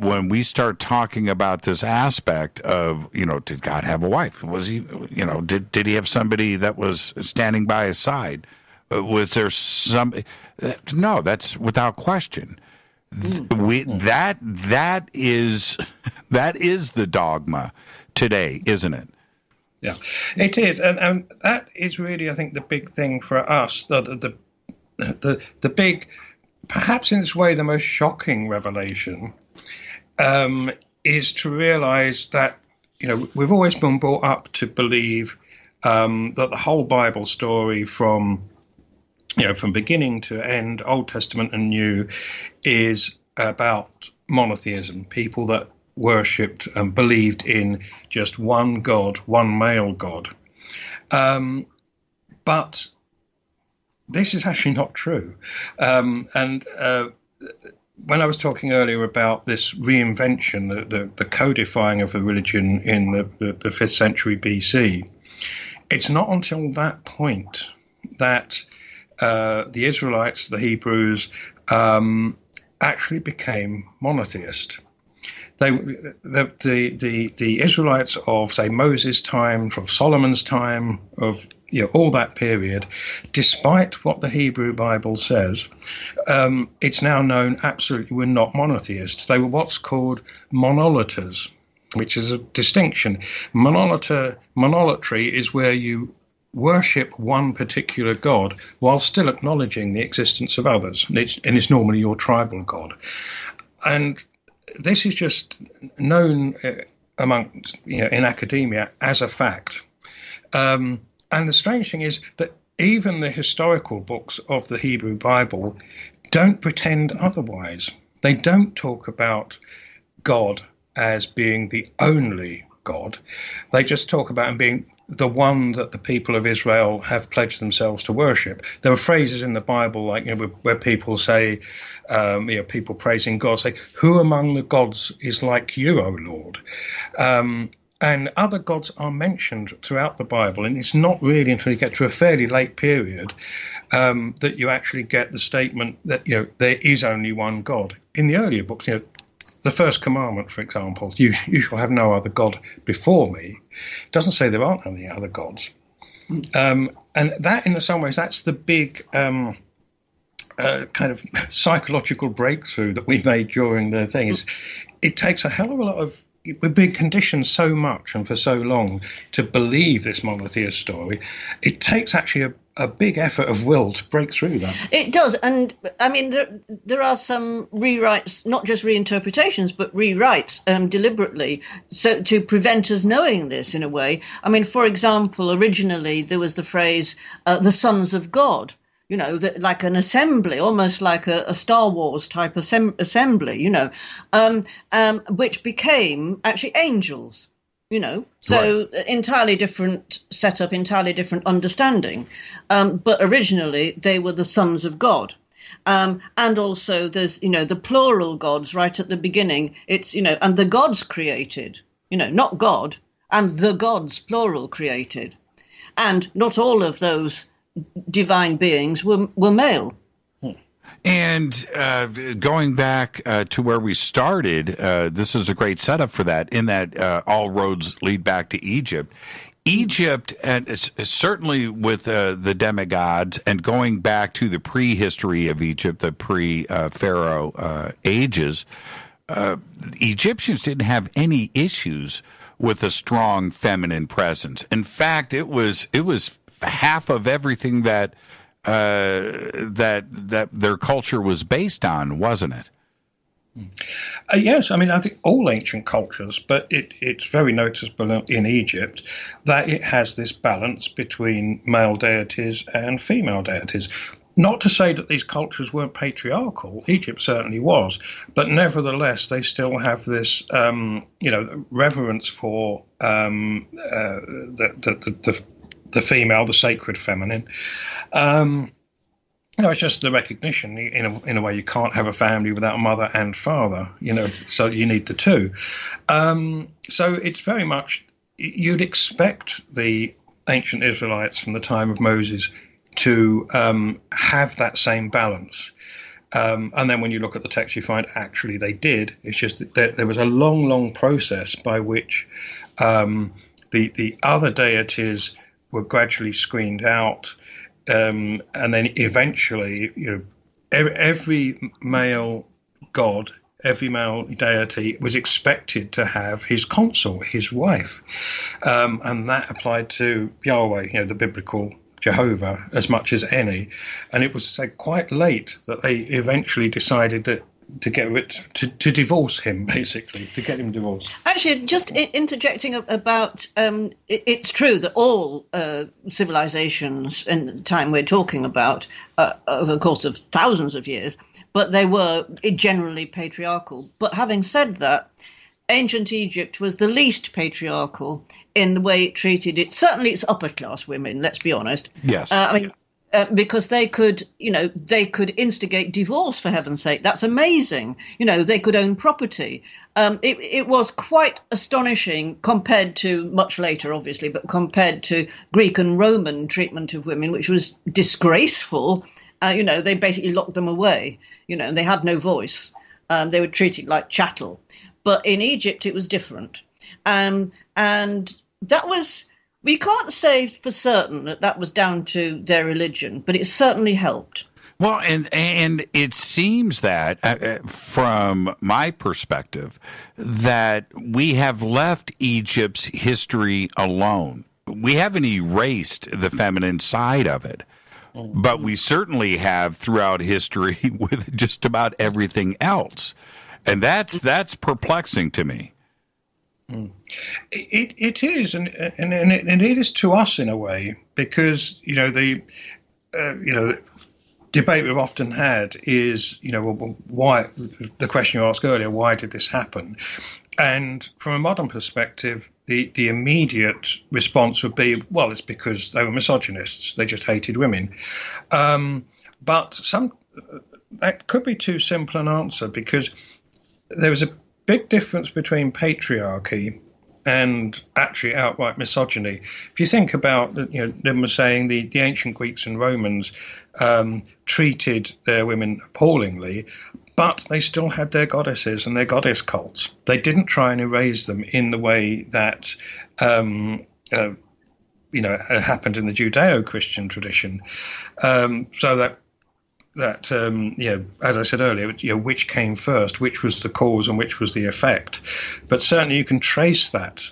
when we start talking about this aspect of, did God have a wife? Was he, did he have somebody that was standing by his side? Was there no, that's without question. That is the dogma today, isn't it? Yeah, it is, and that is really, I think, the big thing for us. The big, perhaps in its way, the most shocking revelation is to realize that we've always been brought up to believe that the whole Bible story from beginning to end, Old Testament and New, is about monotheism, people that worshipped and believed in just one God, one male God. But this is actually not true. When I was talking earlier about this reinvention, the codifying of the religion in the 5th century BC, it's not until that point that the Israelites, the Hebrews, actually became monotheist. The Israelites of, say, Moses' time, from Solomon's time, of all that period, despite what the Hebrew Bible says, it's now known absolutely were not monotheists. They were what's called monolaters, which is a distinction. Monolatry is where you worship one particular god while still acknowledging the existence of others, and it's normally your tribal god. And this is just known amongst in academia as a fact. And the strange thing is that even the historical books of the Hebrew Bible don't pretend otherwise. They don't talk about God as being the only God. They just talk about him being the one that the people of Israel have pledged themselves to worship. There are phrases in the Bible like where people say, people praising God say, "Who among the gods is like you, O Lord?" And other gods are mentioned throughout the Bible, and it's not really until you get to a fairly late period that you actually get the statement that there is only one God. In the earlier books, the first commandment, for example, you shall have no other God before me, it doesn't say there aren't any other gods. And that, in some ways, that's the big kind of psychological breakthrough that we made during the thing. Is it takes a hell of a lot of, we've been conditioned so much and for so long to believe this monotheist story. It takes actually a big effort of will to break through that. It does. And I mean, there are some rewrites, not just reinterpretations, but rewrites deliberately, so to prevent us knowing this in a way. I mean, for example, originally there was the phrase, the sons of God. Like an assembly, almost like a Star Wars type assembly, which became actually angels, So right. Entirely different setup, entirely different understanding. But originally they were the sons of God. And also there's, the plural gods right at the beginning. It's, and the gods created, not God, and the gods, plural, created. And not all of those divine beings were male. And going back to where we started, this is a great setup for that, in that all roads lead back to Egypt. Egypt, and certainly with the demigods, and going back to the prehistory of Egypt, the pre-Pharaoh ages, Egyptians didn't have any issues with a strong feminine presence. In fact, it was half of everything that their culture was based on, wasn't it? Yes, I mean, I think all ancient cultures, but it's very noticeable in Egypt that it has this balance between male deities and female deities. Not to say that these cultures weren't patriarchal. Egypt certainly was, but nevertheless, they still have this, reverence for the female, the sacred feminine. It's just the recognition. In a way, you can't have a family without a mother and father. So you need the two. So it's very much, you'd expect the ancient Israelites from the time of Moses to have that same balance. And then when you look at the text, you find actually they did. It's just that there was a long, long process by which the other deities were gradually screened out. And then eventually, every male god, every male deity was expected to have his consort, his wife. And that applied to Yahweh, the biblical Jehovah, as much as any. And it was quite late that they eventually decided that to divorce him, basically, to get him divorced. Actually, just interjecting about, it's true that all civilizations in the time we're talking about, over the course of thousands of years, but they were generally patriarchal. But having said that, ancient Egypt was the least patriarchal in the way it treated certainly its upper class women, let's be honest. Yes. Because they could instigate divorce, for heaven's sake. That's amazing. They could own property. It was quite astonishing compared to, much later, obviously, but compared to Greek and Roman treatment of women, which was disgraceful. They basically locked them away. They had no voice. They were treated like chattel. But in Egypt, it was different. And that was... We can't say for certain that was down to their religion, but it certainly helped. Well, and it seems that, from my perspective, that we have left Egypt's history alone. We haven't erased the feminine side of it, but we certainly have throughout history with just about everything else. And that's perplexing to me. It is, and it is to us in a way, because the debate we've often had is why, the question you asked earlier, why did this happen? And from a modern perspective, the immediate response would be, well, it's because they were misogynists, they just hated women. But that could be too simple an answer, because there was a big difference between patriarchy and actually outright misogyny. If you think about, Lynn was saying the ancient Greeks and Romans treated their women appallingly, but they still had their goddesses and their goddess cults. They didn't try and erase them in the way that happened in the Judeo-Christian tradition. So that as I said earlier, which came first, which was the cause and which was the effect. But certainly you can trace that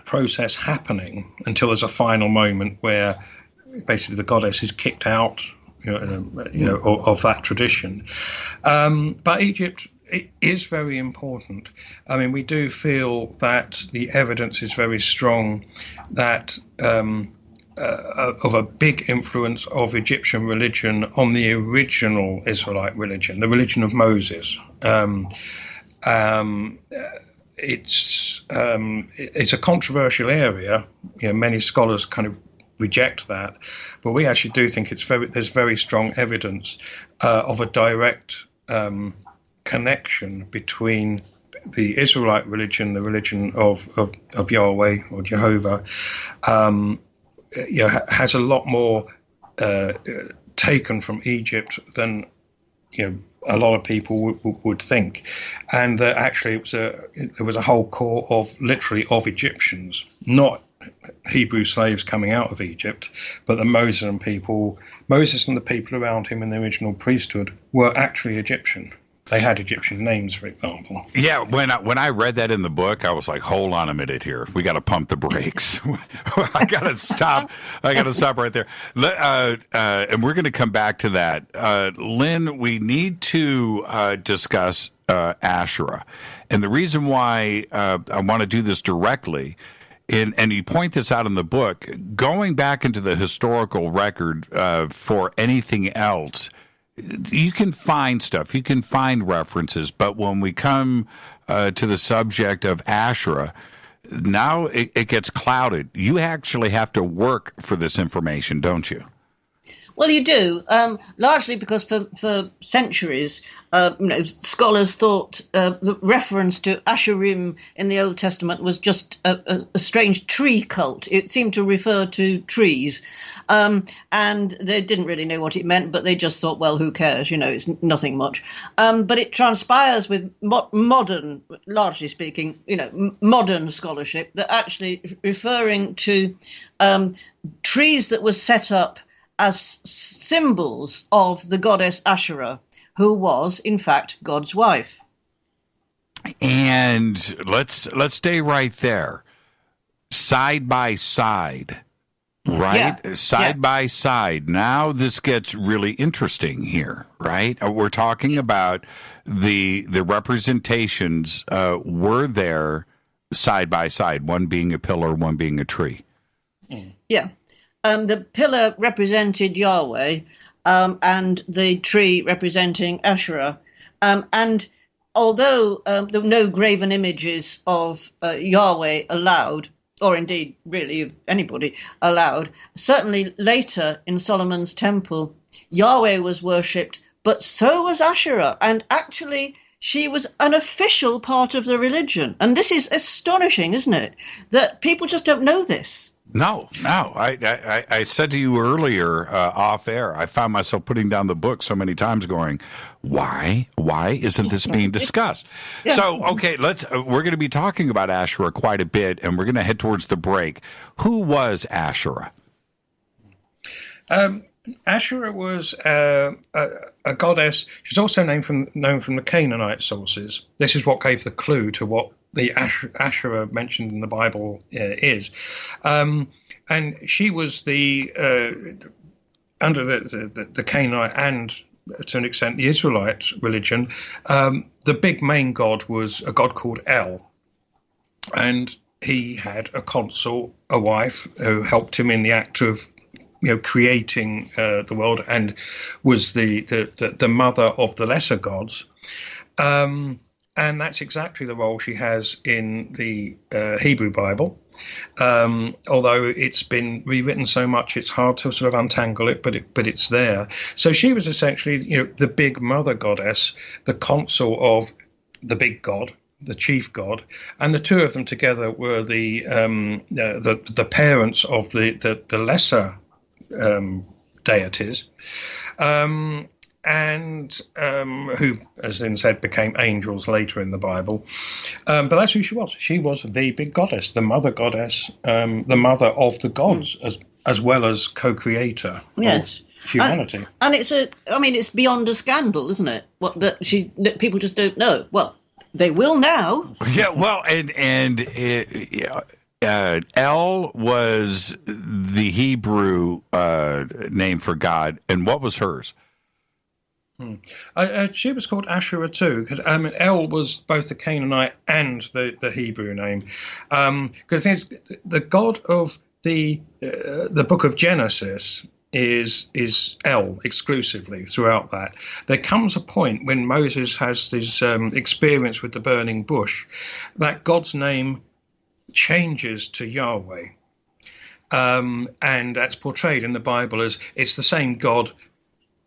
process happening until there's a final moment where basically the goddess is kicked out, of that tradition. But Egypt is very important. I mean, we do feel that the evidence is very strong that of a big influence of Egyptian religion on the original Israelite religion, the religion of Moses. It's a controversial area. Many scholars kind of reject that. But we actually do think there's very strong evidence of a direct connection between the Israelite religion, the religion of Yahweh or Jehovah, has a lot more taken from Egypt than a lot of people would think, and that actually there was a whole core of Egyptians, not Hebrew slaves coming out of Egypt, but the Moses and the people around him in the original priesthood were actually Egyptian. They had Egyptian names, for example. Yeah, when I read that in the book, I was like, hold on a minute here. We got to pump the brakes. I got to stop. Right there. And we're going to come back to that. Lynn, we need to discuss Asherah. And the reason why I want to do this directly, and you point this out in the book, going back into the historical record for anything else, you can find stuff, you can find references, but when we come to the subject of Asherah, now it gets clouded. You actually have to work for this information, don't you? Well, you do, largely because for centuries, scholars thought the reference to Asherim in the Old Testament was just a strange tree cult. It seemed to refer to trees, and they didn't really know what it meant, but they just thought, well, who cares? It's nothing much. But it transpires with modern, largely speaking, modern scholarship that actually referring to trees that were set up as symbols of the goddess Asherah, who was, in fact, God's wife. And let's stay right there. Side by side, right? Yeah. Side by side. Now this gets really interesting here, right? We're talking about the representations were there side by side, one being a pillar, one being a tree. Yeah. The pillar represented Yahweh, and the tree representing Asherah. And although there were no graven images of Yahweh allowed, or indeed really of anybody allowed, certainly later in Solomon's temple, Yahweh was worshipped, but so was Asherah. And actually, she was an official part of the religion. And this is astonishing, isn't it? That people just don't know this. No. I said to you earlier off air, I found myself putting down the book so many times going, why isn't this being discussed? Yeah. So, okay, we're going to be talking about Asherah quite a bit, and we're going to head towards the break. Who was Asherah? Asherah was a goddess. She's also known from the Canaanite sources. This is what gave the clue to what the Asherah mentioned in the Bible is. And she was under the Canaanite and, to an extent, the Israelite religion. The big main god was a god called El. And he had a consort, a wife, who helped him in the act of creating the world, and was the mother of the lesser gods. And that's exactly the role she has in the Hebrew Bible. Although it's been rewritten so much, it's hard to sort of untangle it, but it's there. So she was essentially, the big mother goddess, the consort of the big god, the chief god, and the two of them together were the parents of the lesser deities. And who, as Lynn said, became angels later in the Bible. But that's who she was. She was the big goddess, the mother goddess, the mother of the gods, as well as co-creator of humanity. And it's beyond a scandal, isn't it? That people just don't know. Well, they will now. Yeah, well, and El was the Hebrew name for God, and what was hers? She was called Asherah too, because El was both the Canaanite and the Hebrew name. Because the god of the book of Genesis is El exclusively throughout that. There comes a point when Moses has this experience with the burning bush that God's name changes to Yahweh. And that's portrayed in the Bible as it's the same God.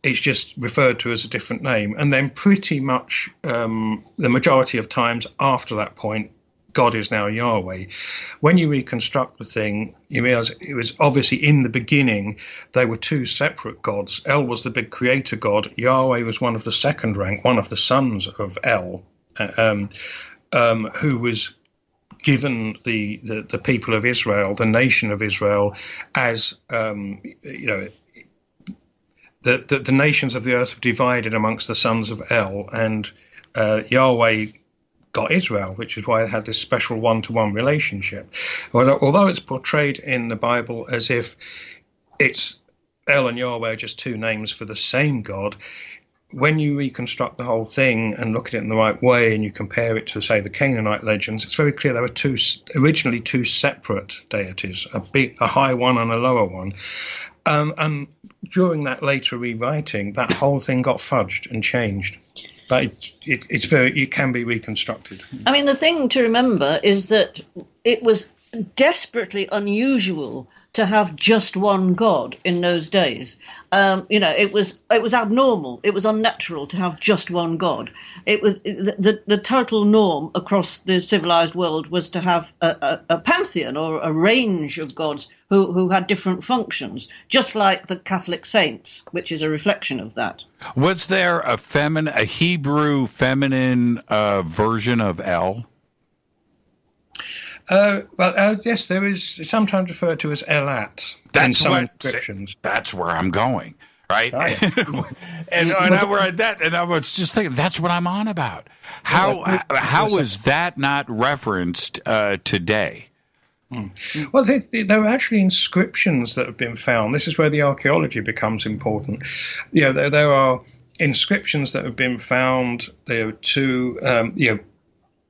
It's just referred to as a different name. And then pretty much the majority of times after that point, God is now Yahweh. When you reconstruct the thing, you realize it was obviously in the beginning, they were two separate gods. El was the big creator god. Yahweh was one of the second rank, one of the sons of El, who was given the people of Israel, the nation of Israel, as, the nations of the earth were divided amongst the sons of El, and Yahweh got Israel, which is why it had this special one-to-one relationship. Although it's portrayed in the Bible as if it's El and Yahweh are just two names for the same God, when you reconstruct the whole thing and look at it in the right way and you compare it to, say, the Canaanite legends, it's very clear there were originally two separate deities, a high one and a lower one. And during that later rewriting, that whole thing got fudged and changed. But it can be reconstructed. I mean, the thing to remember is that it was desperately unusual to have just one God in those days. It was abnormal. It was unnatural to have just one God. It was the total norm across the civilized world was to have a pantheon or a range of gods who had different functions, just like the Catholic saints, which is a reflection of that. Was there a Hebrew feminine version of El? Yes, there is sometimes referred to as Anat in some inscriptions. That's where I'm going, right? and I read that, and I was just thinking, that's what I'm on about. How is that not referenced today? Well, there are actually inscriptions that have been found. This is where the archaeology becomes important. There are inscriptions that have been found. There are two,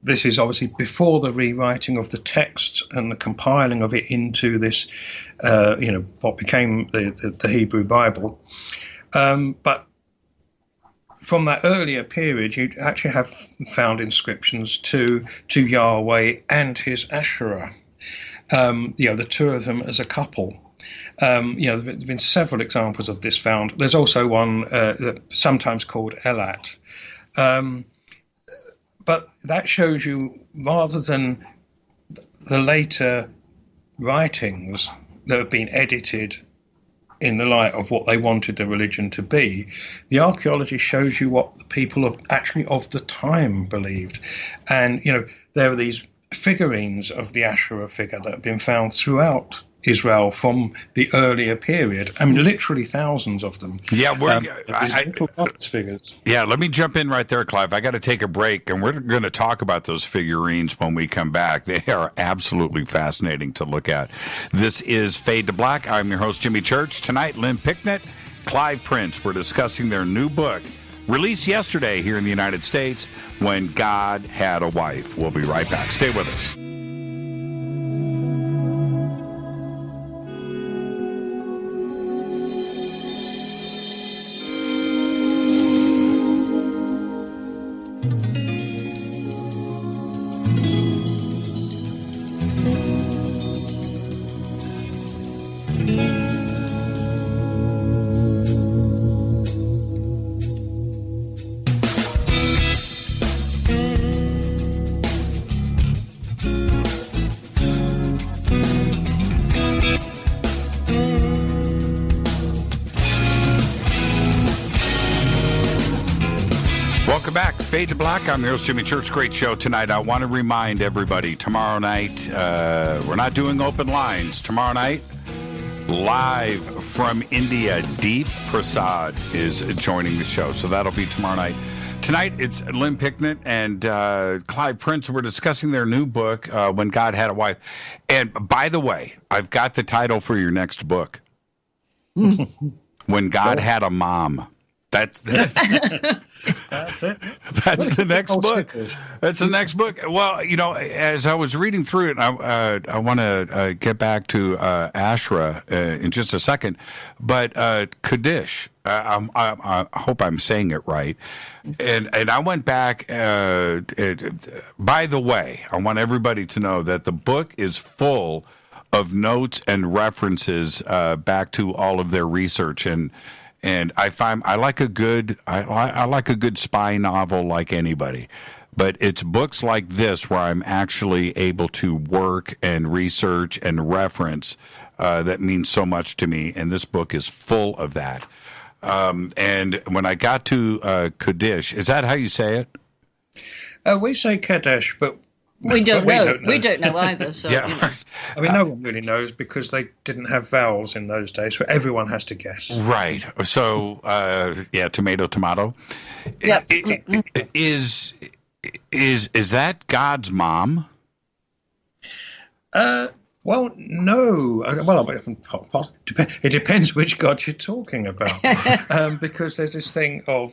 this is obviously before the rewriting of the text and the compiling of it into this, what became the Hebrew Bible. But from that earlier period, you actually have found inscriptions to Yahweh and his Asherah. The two of them as a couple. There's been several examples of this found. There's also one sometimes called Elat. But that shows you, rather than the later writings that have been edited in the light of what they wanted the religion to be, the archaeology shows you what the people of the time believed. And, there are these figurines of the Asherah figure that have been found throughout Israel from the earlier period. I mean, literally thousands of them. Yeah, figures. Yeah, let me jump in right there, Clive. I got to take a break, and we're going to talk about those figurines when we come back. They are absolutely fascinating to look at. This is Fade to Black. I'm your host, Jimmy Church. Tonight, Lynn Picknett, Clive Prince. We're discussing their new book, released yesterday here in the United States, When God Had a Wife. We'll be right back. Stay with us. Welcome back. Fade to Black. I'm your host, Jimmy Church. Great show tonight. I want to remind everybody, tomorrow night, we're not doing open lines. Tomorrow night, live from India, Deep Prasad is joining the show. So that'll be tomorrow night. Tonight, it's Lynn Picknett and Clive Prince. We're discussing their new book, When God Had a Wife. And by the way, I've got the title for your next book. When God Had a Mom. That's it. That's the next book. That's the next book. Well, as I was reading through it, I want to get back to Asherah in just a second, but Kadesh. I hope I'm saying it right. And I went back. By the way, I want everybody to know that the book is full of notes and references back to all of their research, and I like a good spy novel like anybody. But it's books like this where I'm actually able to work and research and reference that means so much to me, and this book is full of that. And when I got to Kadesh, is that how you say it? We say Kadesh, but we don't know. We don't know either. So, yeah. I mean, no one really knows because they didn't have vowels in those days, so everyone has to guess. Right. So, tomato, tomato. Yep. Is that God's mom? Well, no. Well, it depends which God you're talking about, because there's this thing of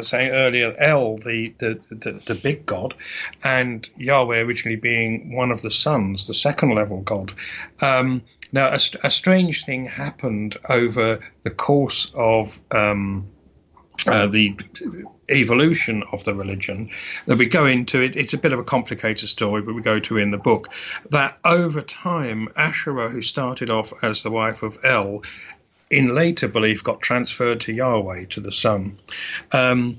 saying earlier El, the big God, and Yahweh originally being one of the sons, the second level God. Now, a strange thing happened over the course of the evolution of the religion that we go into. It's a bit of a complicated story, but we go to in the book that over time Asherah, who started off as the wife of El, in later belief got transferred to Yahweh, to the son, and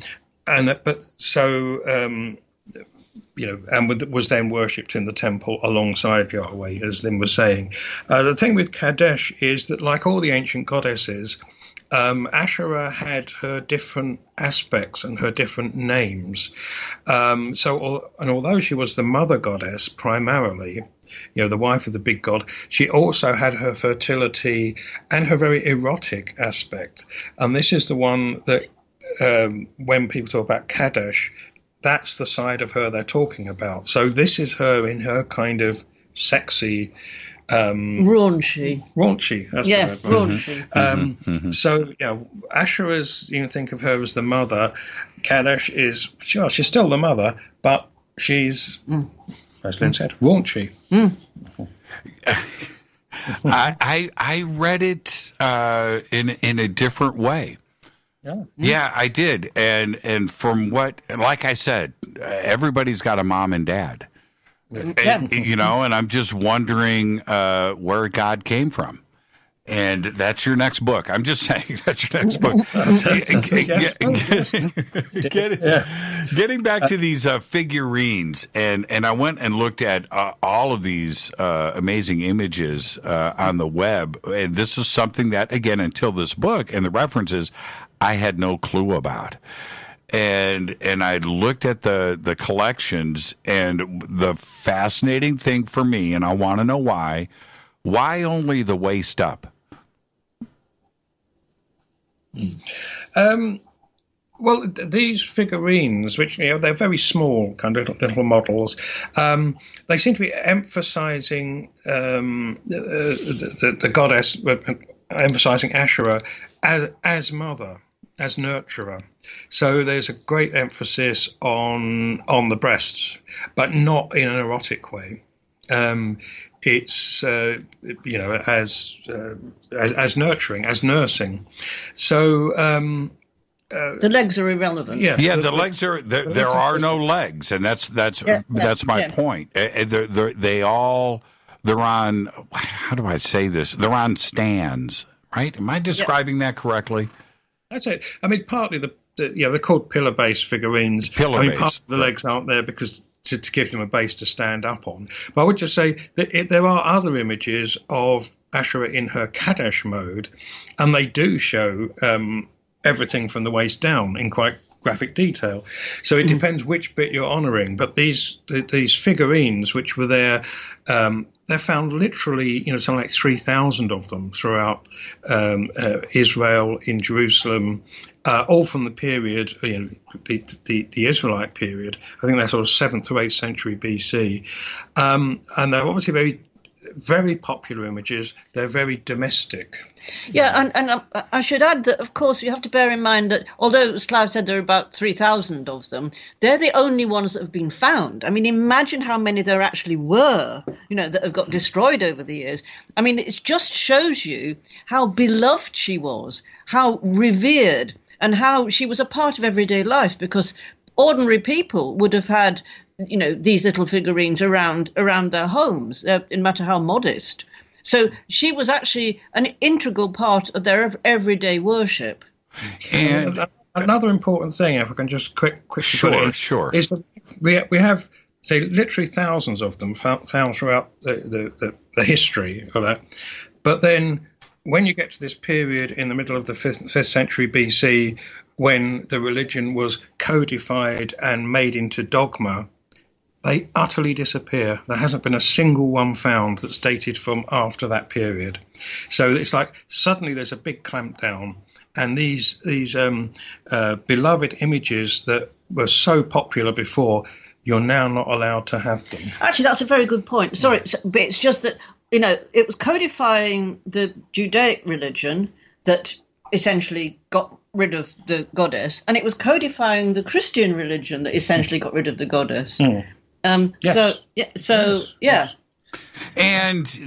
was then worshipped in the temple alongside Yahweh, as Lynn was saying. The thing with Kadesh is that, like all the ancient goddesses, Asherah had her different aspects and her different names. Although she was the mother goddess primarily, the wife of the big god, she also had her fertility and her very erotic aspect. And this is the one that, when people talk about Kadesh, that's the side of her they're talking about. So this is her in her kind of sexy, raunchy. That's yeah, the word. Raunchy. So Asherah's, you can think of her as the mother. Kadesh is she's still the mother, but she's, as Lynn said, raunchy. I read it in a different way. Yeah, I did, and from what, like I said, everybody's got a mom and dad. And, and I'm just wondering where God came from. And that's your next book. I'm just saying that's your next book. Getting back to these figurines, and I went and looked at all of these amazing images on the web. And this is something that, again, until this book and the references, I had no clue about. And I looked at the collections, and the fascinating thing for me, and I want to know why only the waist up? Well, these figurines, which they're very small, kind of little models, they seem to be emphasizing the goddess, emphasizing Asherah as mother, as nurturer. So there's a great emphasis on the breasts, but not in an erotic way. It's as nurturing, as nursing. So the legs are irrelevant. Yeah, the legs are there are no legs, and that's my point. They're on, how do I say this? They're on stands, right? Am I describing that correctly? That's it. I mean, partly they're called pillar-based figurines. Pillar-based. Part of the legs aren't there because to give them a base to stand up on. But I would just say that there are other images of Asherah in her Kadesh mode, and they do show everything from the waist down in quite graphic detail. So it depends which bit you're honouring. But these figurines, which were there, they're found literally, something like 3,000 of them throughout Israel, in Jerusalem, all from the period, the Israelite period. I think that's sort of 7th to 8th century BC. And they're obviously very, very popular images. They're very domestic. Yeah, and I should add that, of course, you have to bear in mind that although, as Clive said, there are about 3,000 of them, they're the only ones that have been found. I mean, imagine how many there actually were, that have got destroyed over the years. I mean, it just shows you how beloved she was, how revered, and how she was a part of everyday life, because ordinary people would have had, these little figurines around their homes, no matter how modest. So she was actually an integral part of their everyday worship. And another important thing, if I can just quickly put it in, is that we have, say, literally thousands of them found throughout the history of that. But then when you get to this period in the middle of the 5th century BC, when the religion was codified and made into dogma, they utterly disappear. There hasn't been a single one found that's dated from after that period. So it's like suddenly there's a big clampdown, and these beloved images that were so popular before, you're now not allowed to have them. Actually, that's a very good point. Sorry, but it's just that, you know, it was codifying the Judaic religion that essentially got rid of the goddess, and it was codifying the Christian religion that essentially got rid of the goddess. Yes. Yeah. And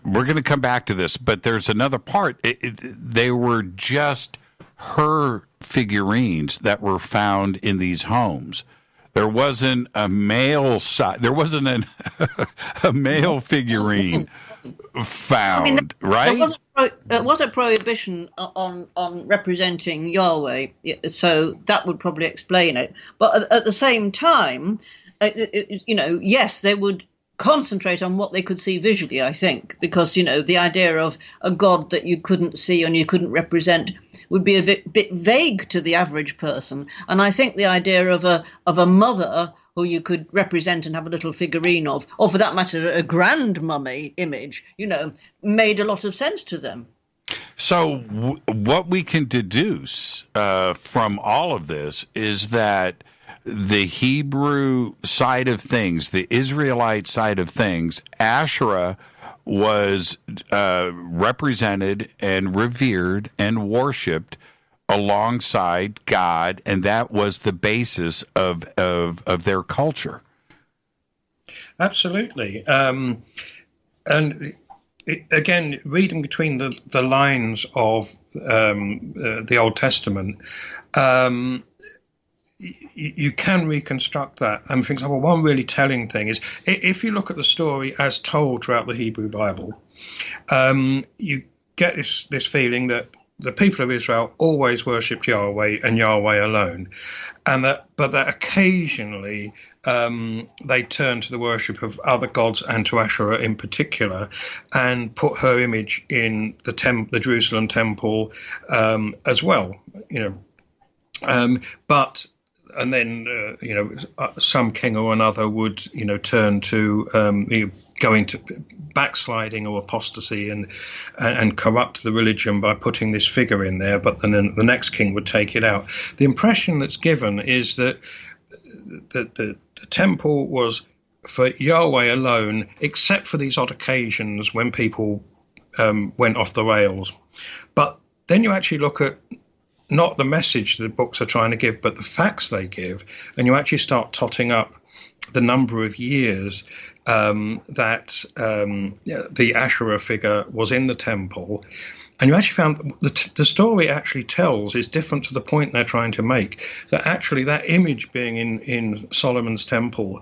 we're going to come back to this, but there's another part. They were just her figurines that were found in these homes. There wasn't a male side. There wasn't a male figurine found, right? There was a prohibition on representing Yahweh, so that would probably explain it. But at the same time, yes, they would concentrate on what they could see visually, I think, because, the idea of a god that you couldn't see and you couldn't represent would be a bit vague to the average person. And I think the idea of a mother who you could represent and have a little figurine of, or for that matter, a grand mummy image, made a lot of sense to them. So what we can deduce from all of this is that the Hebrew side of things, the Israelite side of things, Asherah was represented and revered and worshipped alongside God, and that was the basis of their culture. Absolutely. And again, reading between the lines of the Old Testament, you can reconstruct that. And for example, one really telling thing is if you look at the story as told throughout the Hebrew Bible, you get this feeling that the people of Israel always worshipped Yahweh and Yahweh alone, but that occasionally they turned to the worship of other gods and to Asherah in particular, and put her image in the Jerusalem temple as well. And then, some king or another would, turn to going to backsliding or apostasy and corrupt the religion by putting this figure in there. But then the next king would take it out. The impression that's given is that the temple was for Yahweh alone, except for these odd occasions when people went off the rails. But then you actually look at not the message the books are trying to give, but the facts they give, and you actually start totting up the number of years that the Asherah figure was in the temple, and you actually found the story actually tells is different to the point they're trying to make. That actually that image being in Solomon's temple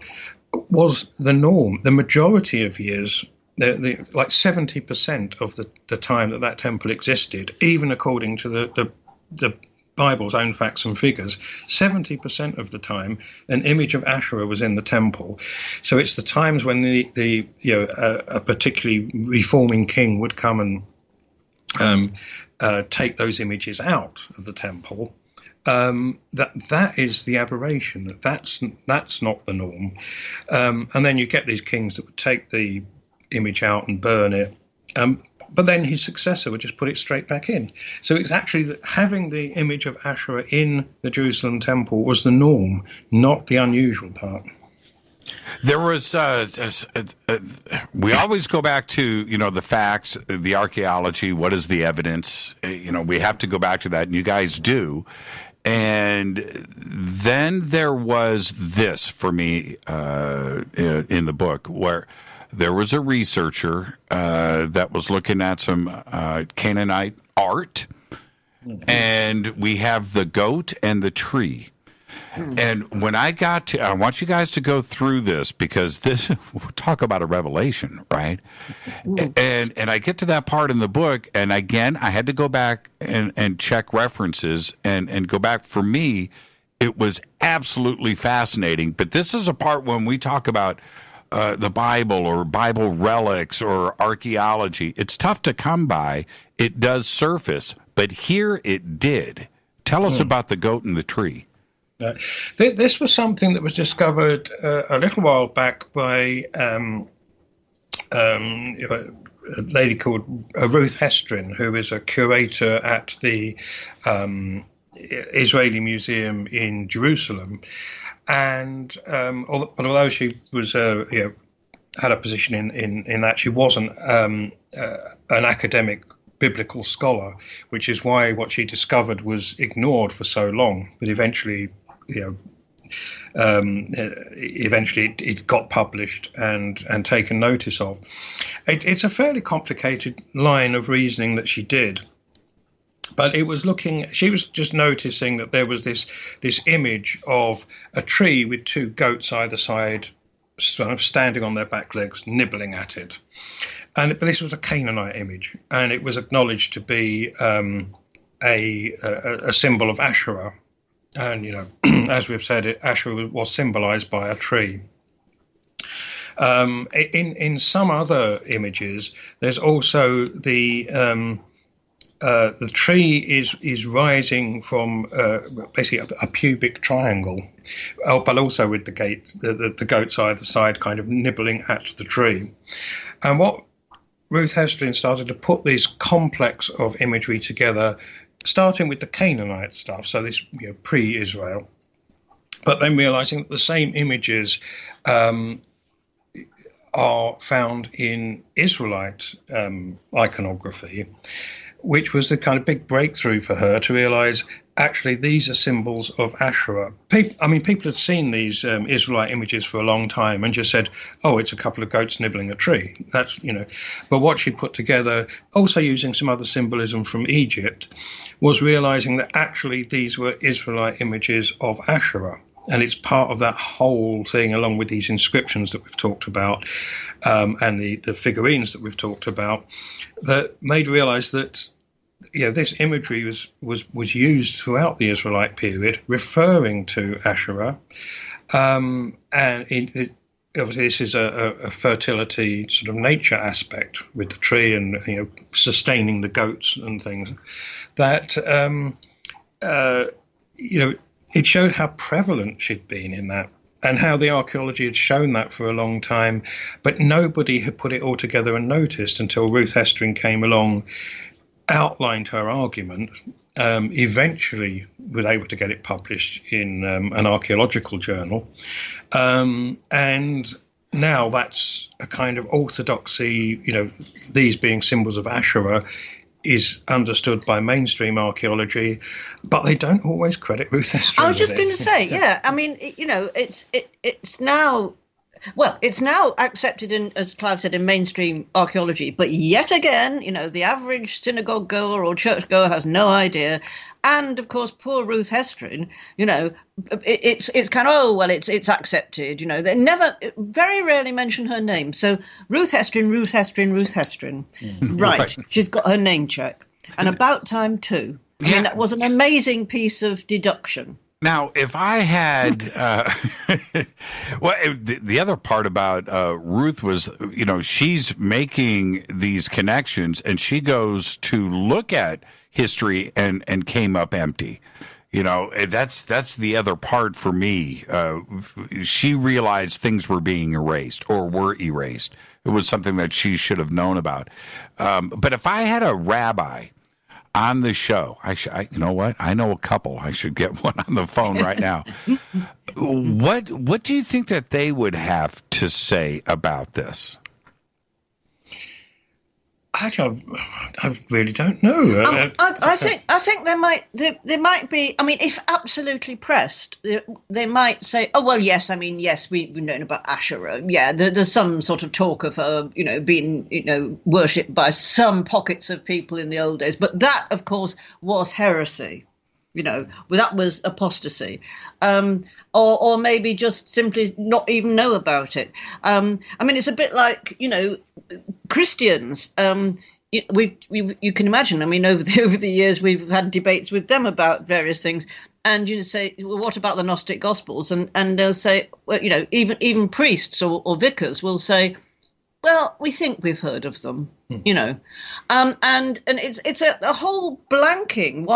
was the norm. The majority of years, like 70% of the time that temple existed, even according to the Bible's own facts and figures, 70% of the time an image of Asherah was in the temple. So it's the times when a particularly reforming king would come and take those images out of the temple. That is the aberration. That's not the norm. And then you get these kings that would take the image out and burn it. But then his successor would just put it straight back in. So it's actually having the image of Asherah in the Jerusalem temple was the norm, not the unusual part. There was, we always go back to, the facts, the archaeology, what is the evidence? We have to go back to that, and you guys do. And then there was this for me in the book where there was a researcher that was looking at some Canaanite art, and we have the goat and the tree. And when I want you guys to go through this, because we'll talk about a revelation, right? And I get to that part in the book, and again, I had to go back and check references and go back. For me, it was absolutely fascinating. But this is a part when we talk about the Bible or Bible relics or archaeology. It's tough to come by. It does surface, but here it did. Tell us about the goat and the tree. This was something that was discovered a little while back by a lady called Ruth Hestrin, who is a curator at the Israeli Museum in Jerusalem. And although she was, had a position in that, she wasn't an academic biblical scholar, which is why what she discovered was ignored for so long. But eventually, it got published and taken notice of. It's a fairly complicated line of reasoning that she did. But she was just noticing that there was this image of a tree with two goats either side, sort of standing on their back legs, nibbling at it. But this was a Canaanite image, and it was acknowledged to be a symbol of Asherah. And, as we've said, Asherah was symbolized by a tree. In some other images, there's also the tree is rising from basically a pubic triangle, but also with the goats either side kind of nibbling at the tree. And what Ruth Hestrin started to put this complex of imagery together, starting with the Canaanite stuff, so this pre-Israel, but then realizing that the same images are found in Israelite iconography, which was the kind of big breakthrough for her to realize actually these are symbols of Asherah. People had seen these Israelite images for a long time and just said, oh, it's a couple of goats nibbling a tree. That's, but what she put together, also using some other symbolism from Egypt, was realizing that actually these were Israelite images of Asherah. And it's part of that whole thing, along with these inscriptions that we've talked about and the figurines that we've talked about, that made realize that this imagery was used throughout the Israelite period, referring to Asherah, and obviously this is a fertility sort of nature aspect with the tree and sustaining the goats and things. That it showed how prevalent she'd been in that, and how the archaeology had shown that for a long time, but nobody had put it all together and noticed until Ruth Hestrin came along, outlined her argument, eventually was able to get it published in an archaeological journal, and now that's a kind of orthodoxy, these being symbols of Asherah, is understood by mainstream archaeology, but they don't always credit Ruth Hestrin. I was just going to say, it's now. Well, it's now accepted in, as Clive said, in mainstream archaeology, but yet again, the average synagogue goer or church goer has no idea. And of course, poor Ruth Hestrin, it's kind of, it's accepted, they very rarely mention her name. So Ruth Hestrin. Right. She's got her name check. And about time too. I mean, that was an amazing piece of deduction. Now, if I had, the other part about Ruth was, she's making these connections, and she goes to look at history and came up empty. That's the other part for me. She realized things were being erased or were erased. It was something that she should have known about. But if I had a rabbi on the show, you know what? I know a couple. I should get one on the phone right now. What do you think that they would have to say about this? Actually, I really don't know. I think there might be. I mean, if absolutely pressed, they might say, "Oh well, yes. I mean, yes, we've known about Asherah. Yeah, there's some sort of talk of her, being, worshipped by some pockets of people in the old days. But that, of course, was heresy. That was apostasy. Or maybe just simply not even know about it. It's a bit like, Christians. You can imagine. Over the years, we've had debates with them about various things. And you say, well, what about the Gnostic Gospels? And they'll say, well, even priests or vicars will say, well, we think we've heard of them, and it's a whole blanking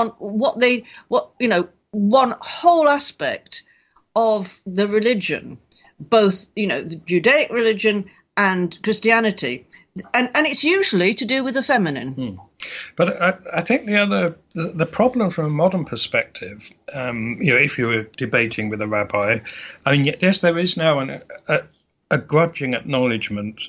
one whole aspect of the religion, both the Judaic religion and Christianity, and it's usually to do with the feminine. But I think the problem from a modern perspective, if you were debating with a rabbi, yes, there is now a grudging acknowledgement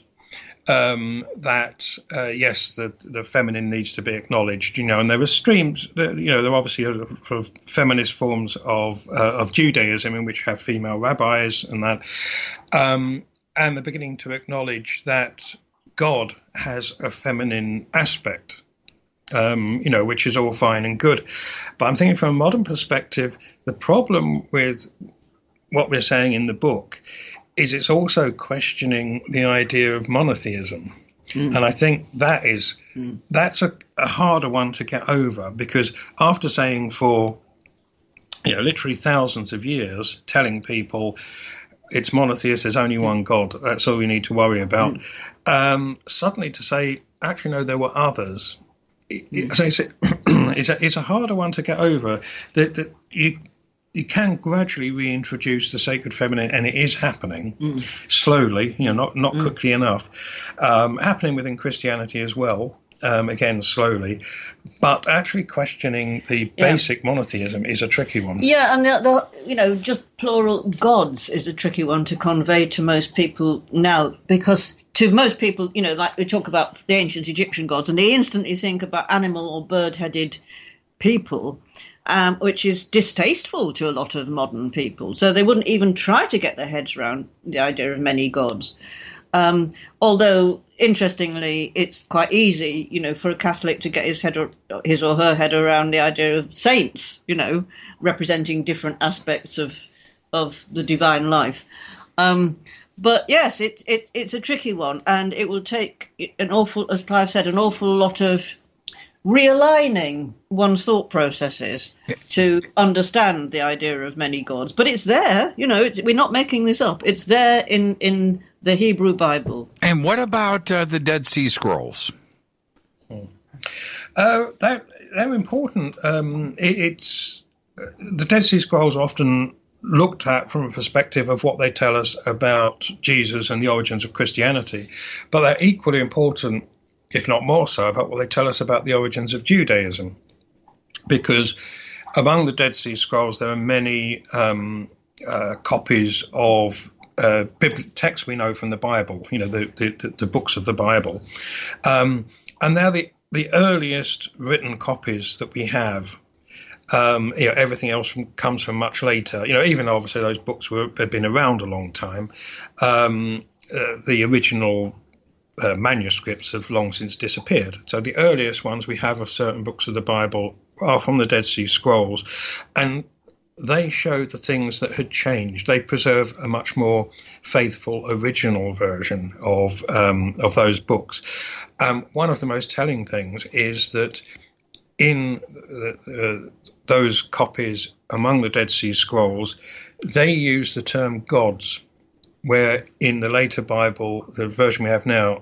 that yes, the feminine needs to be acknowledged, and there are streams, there are obviously sort of feminist forms of Judaism in which have female rabbis and that, and they're beginning to acknowledge that God has a feminine aspect. Which is all fine and good. But I'm thinking from a modern perspective, the problem with what we're saying in the book is it's also questioning the idea of monotheism. And I think that's a harder one to get over, because after saying for literally thousands of years, telling people it's monotheist, there's only one God, that's all you need to worry about, suddenly to say, actually, no, there were others. It's a harder one to get over. That you can gradually reintroduce the sacred feminine, and it is happening slowly. Not quickly enough. Happening within Christianity as well. Again, slowly, but actually questioning the basic monotheism is a tricky one. Yeah, and the just plural gods is a tricky one to convey to most people now, because to most people, like we talk about the ancient Egyptian gods, and they instantly think about animal or bird-headed people, which is distasteful to a lot of modern people. So they wouldn't even try to get their heads around the idea of many gods. Although, interestingly, it's quite easy, for a Catholic to get his or her head around the idea of saints, representing different aspects of the divine life. But yes, it's a tricky one, and it will take as Clive said, an awful lot of realigning one's thought processes to understand the idea of many gods. But it's there, we're not making this up. It's there in the Hebrew Bible. And what about the Dead Sea Scrolls? They're important. It's the Dead Sea Scrolls are often looked at from a perspective of what they tell us about Jesus and the origins of Christianity, but they're equally important, if not more so, about what they tell us about the origins of Judaism. Because among the Dead Sea Scrolls, there are many copies of texts we know from the Bible, the books of the Bible. And they're the earliest written copies that we have. Everything else comes from much later. Even though obviously those books had been around a long time, the original manuscripts have long since disappeared. So the earliest ones we have of certain books of the Bible are from the Dead Sea Scrolls, and they show the things that had changed. They preserve a much more faithful original version of those books. One of the most telling things is that in those copies among the Dead Sea Scrolls, they use the term gods, where in the later Bible, the version we have now,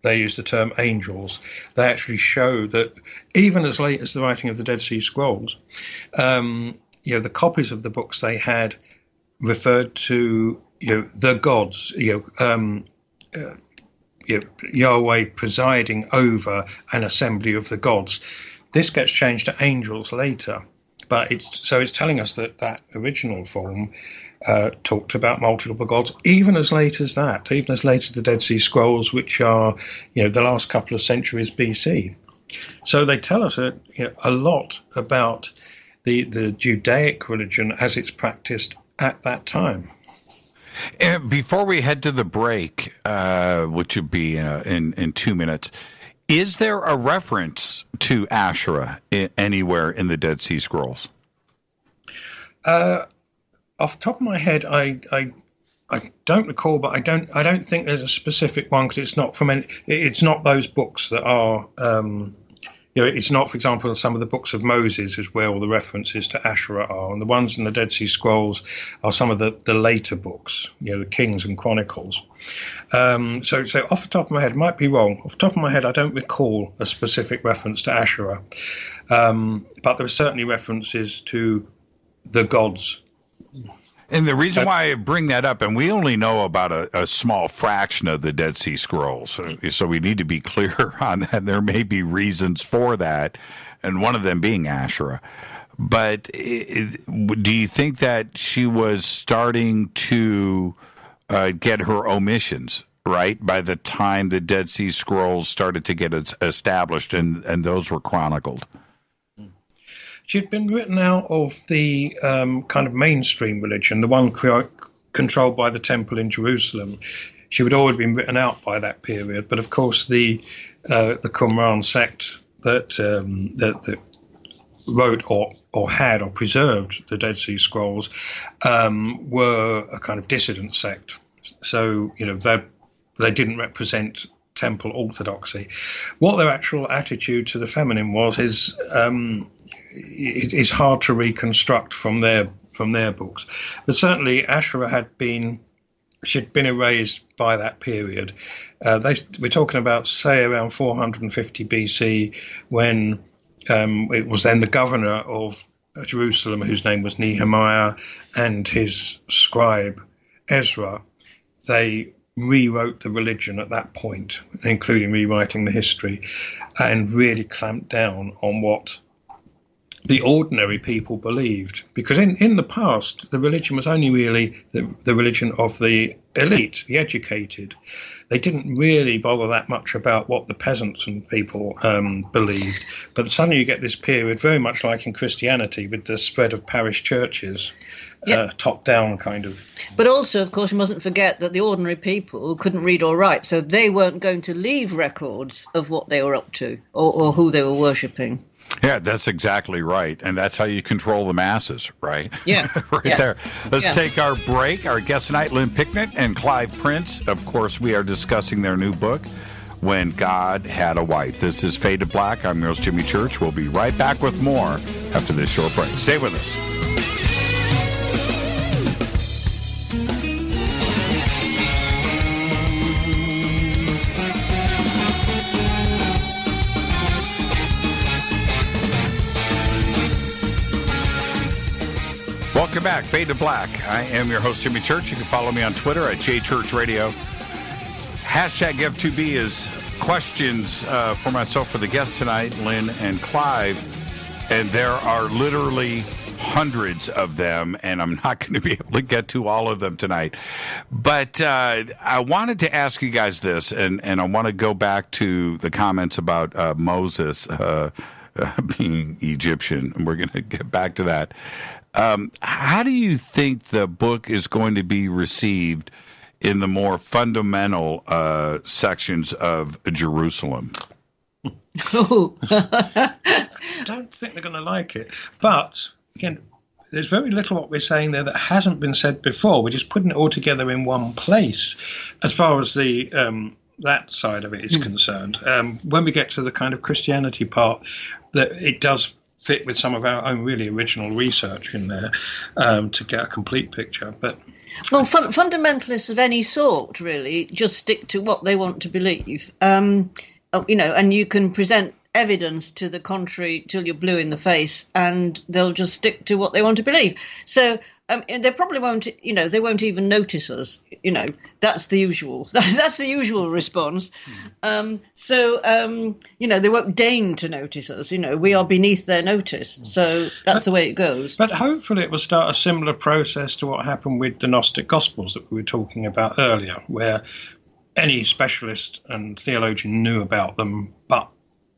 they use the term angels. They actually show that even as late as the writing of the Dead Sea Scrolls, the copies of the books they had referred to the gods, Yahweh presiding over an assembly of the gods. This gets changed to angels later, but it's telling us that original form talked about multiple gods, even as late as that, even as late as the Dead Sea Scrolls, which are the last couple of centuries BC. So they tell us a lot about the Judaic religion as it's practiced at that time. Before we head to the break, which would be in 2 minutes, is there a reference to Asherah anywhere in the Dead Sea Scrolls? Off the top of my head, I don't recall, but I don't think there's a specific one, because it's not from any. It's not those books that are. It's not, for example, some of the books of Moses is where all the references to Asherah are, and the ones in the Dead Sea Scrolls are some of the later books, the Kings and Chronicles. So off the top of my head, might be wrong. Off the top of my head, I don't recall a specific reference to Asherah, but there are certainly references to the gods. And the reason why I bring that up, and we only know about a small fraction of the Dead Sea Scrolls, so we need to be clear on that. There may be reasons for that, and one of them being Asherah. But do you think that she was starting to get her omissions right by the time the Dead Sea Scrolls started to get established and those were chronicled? She'd been written out of the kind of mainstream religion, the one controlled by the temple in Jerusalem. She would already been written out by that period. But of course, the Qumran sect that wrote or had or preserved the Dead Sea Scrolls were a kind of dissident sect. So they didn't represent temple orthodoxy. What their actual attitude to the feminine was is hard to reconstruct from their books. But certainly Asherah she'd been erased by that period. We're talking about, say, around 450 BC, when it was then the governor of Jerusalem, whose name was Nehemiah, and his scribe Ezra. They rewrote the religion at that point, including rewriting the history, and really clamped down on what the ordinary people believed. Because in the past, the religion was only really the religion of the elite, the educated. They didn't really bother that much about what the peasants and people believed. But suddenly you get this period, very much like in Christianity, with the spread of parish churches, top-down kind of. But also, of course, you mustn't forget that the ordinary people couldn't read or write, so they weren't going to leave records of what they were up to or who they were worshipping. Yeah, that's exactly right. And that's how you control the masses, right? Yeah. There. Let's take our break. Our guest tonight, Lynn Picknett and Clive Prince. Of course, we are discussing their new book, When God Had a Wife. This is Fade to Black. I'm your host, Jimmy Church. We'll be right back with more after this short break. Stay with us. Welcome back, Fade to Black. I am your host, Jimmy Church. You can follow me on Twitter at JChurchRadio. Hashtag F2B is questions for myself for the guest tonight, Lynn and Clive. And there are literally hundreds of them, and I'm not going to be able to get to all of them tonight. But I wanted to ask you guys this, and I want to go back to the comments about Moses being Egyptian, and we're going to get back to that. How do you think the book is going to be received in the more fundamental sections of Jerusalem? I don't think they're going to like it. But, again, there's very little what we're saying there that hasn't been said before. We're just putting it all together in one place as far as the that side of it is concerned. When we get to the kind of Christianity part, that it does fit with some of our own really original research in there to get a complete picture. But fundamentalists of any sort really just stick to what they want to believe, and you can present evidence to the contrary till you're blue in the face, and they'll just stick to what they want to believe. So they probably won't, they won't even notice us. That's the usual. That's the usual response. They won't deign to notice us. We are beneath their notice. So that's the way it goes. But hopefully it will start a similar process to what happened with the Gnostic Gospels that we were talking about earlier, where any specialist and theologian knew about them, but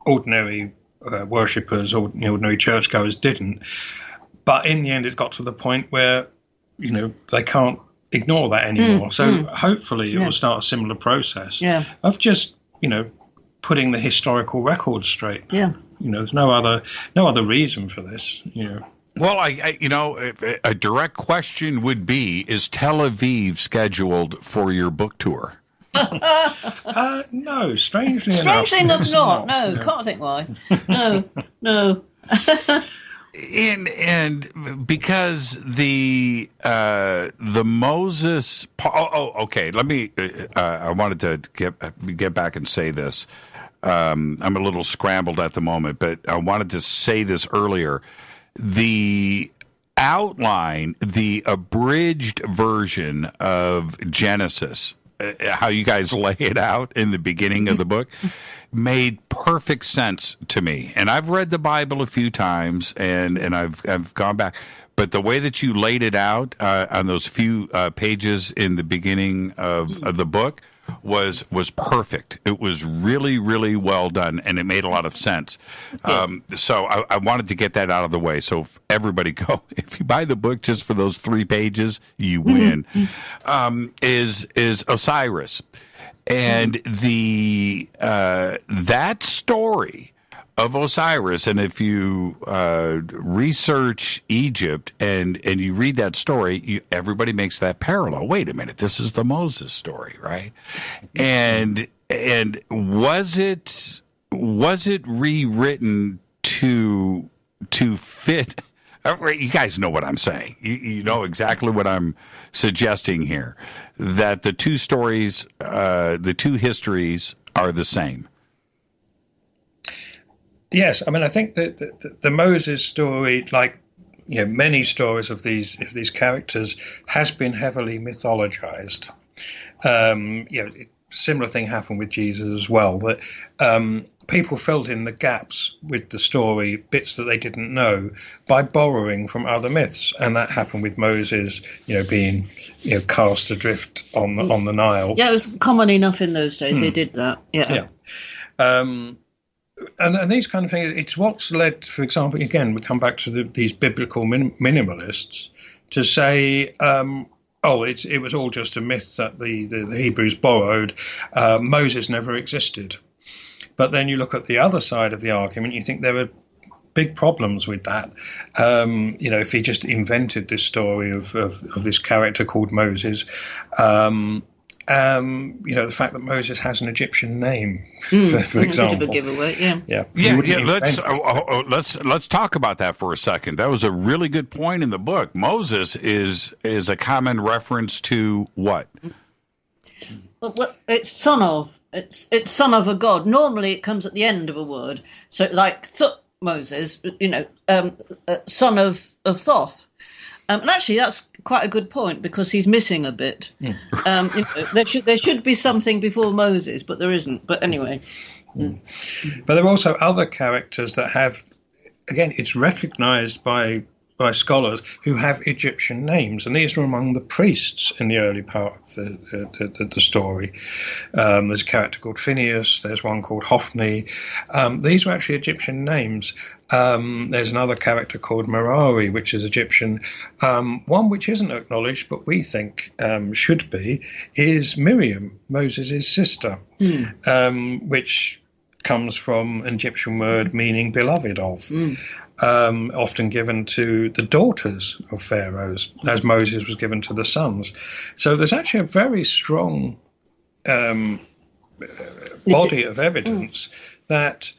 ordinary worshippers or ordinary churchgoers didn't. But in the end, it's got to the point where, they can't ignore that anymore. So hopefully it will start a similar process of just, putting the historical record straight. Yeah. There's no other reason for this. Well, a direct question would be, is Tel Aviv scheduled for your book tour? No, strangely enough not. No, can't think why. No. And because the Moses. Okay. Let me. I wanted to get back and say this. I'm a little scrambled at the moment, but I wanted to say this earlier. The outline, the abridged version of Genesis, how you guys lay it out in the beginning of the book, made perfect sense to me. And I've read the Bible a few times, and I've gone back. But the way that you laid it out on those few pages in the beginning of the book was perfect. It was really, really well done, and it made a lot of sense. So I wanted to get that out of the way. So if everybody go, if you buy the book just for those 3 pages, you win. Is Osiris, and the that story of Osiris, and if you research Egypt and you read that story, everybody makes that parallel. Wait a minute, this is the Moses story, right? And was it rewritten to fit? You guys know what I'm saying. You know exactly what I'm suggesting here. That the two stories, the two histories, are the same. Yes, I mean, I think that the Moses story, like many stories of these characters, has been heavily mythologized. Similar thing happened with Jesus as well. That people filled in the gaps with the story, bits that they didn't know, by borrowing from other myths, and that happened with Moses, being cast adrift on the Nile. Yeah, it was common enough in those days. They did that. Yeah. And these kind of things, it's what's led, for example, again, we come back to these biblical minimalists to say, it was all just a myth that the Hebrews borrowed. Moses never existed. But then you look at the other side of the argument, you think there are big problems with that. If he just invented this story of this character called Moses, the fact that Moses has an Egyptian name, for example. A bit of a giveaway, yeah. Let's talk about that for a second. That was a really good point in the book. Moses is a common reference to what? Well, it's son of. It's son of a god. Normally, it comes at the end of a word. So, like Moses, son of Thoth. And actually, that's quite a good point, because he's missing a bit. There should be something before Moses, but there isn't. But anyway. But there are also other characters that have, again, it's recognized by scholars who have Egyptian names, and these are among the priests in the early part of the story. There's a character called Phineas, there's one called Hophni. These are actually Egyptian names. There's another character called Merari, which is Egyptian. One which isn't acknowledged, but we think should be, is Miriam, Moses' sister, which comes from an Egyptian word meaning beloved of. Often given to the daughters of pharaohs, as Moses was given to the sons. So there's actually a very strong body of evidence that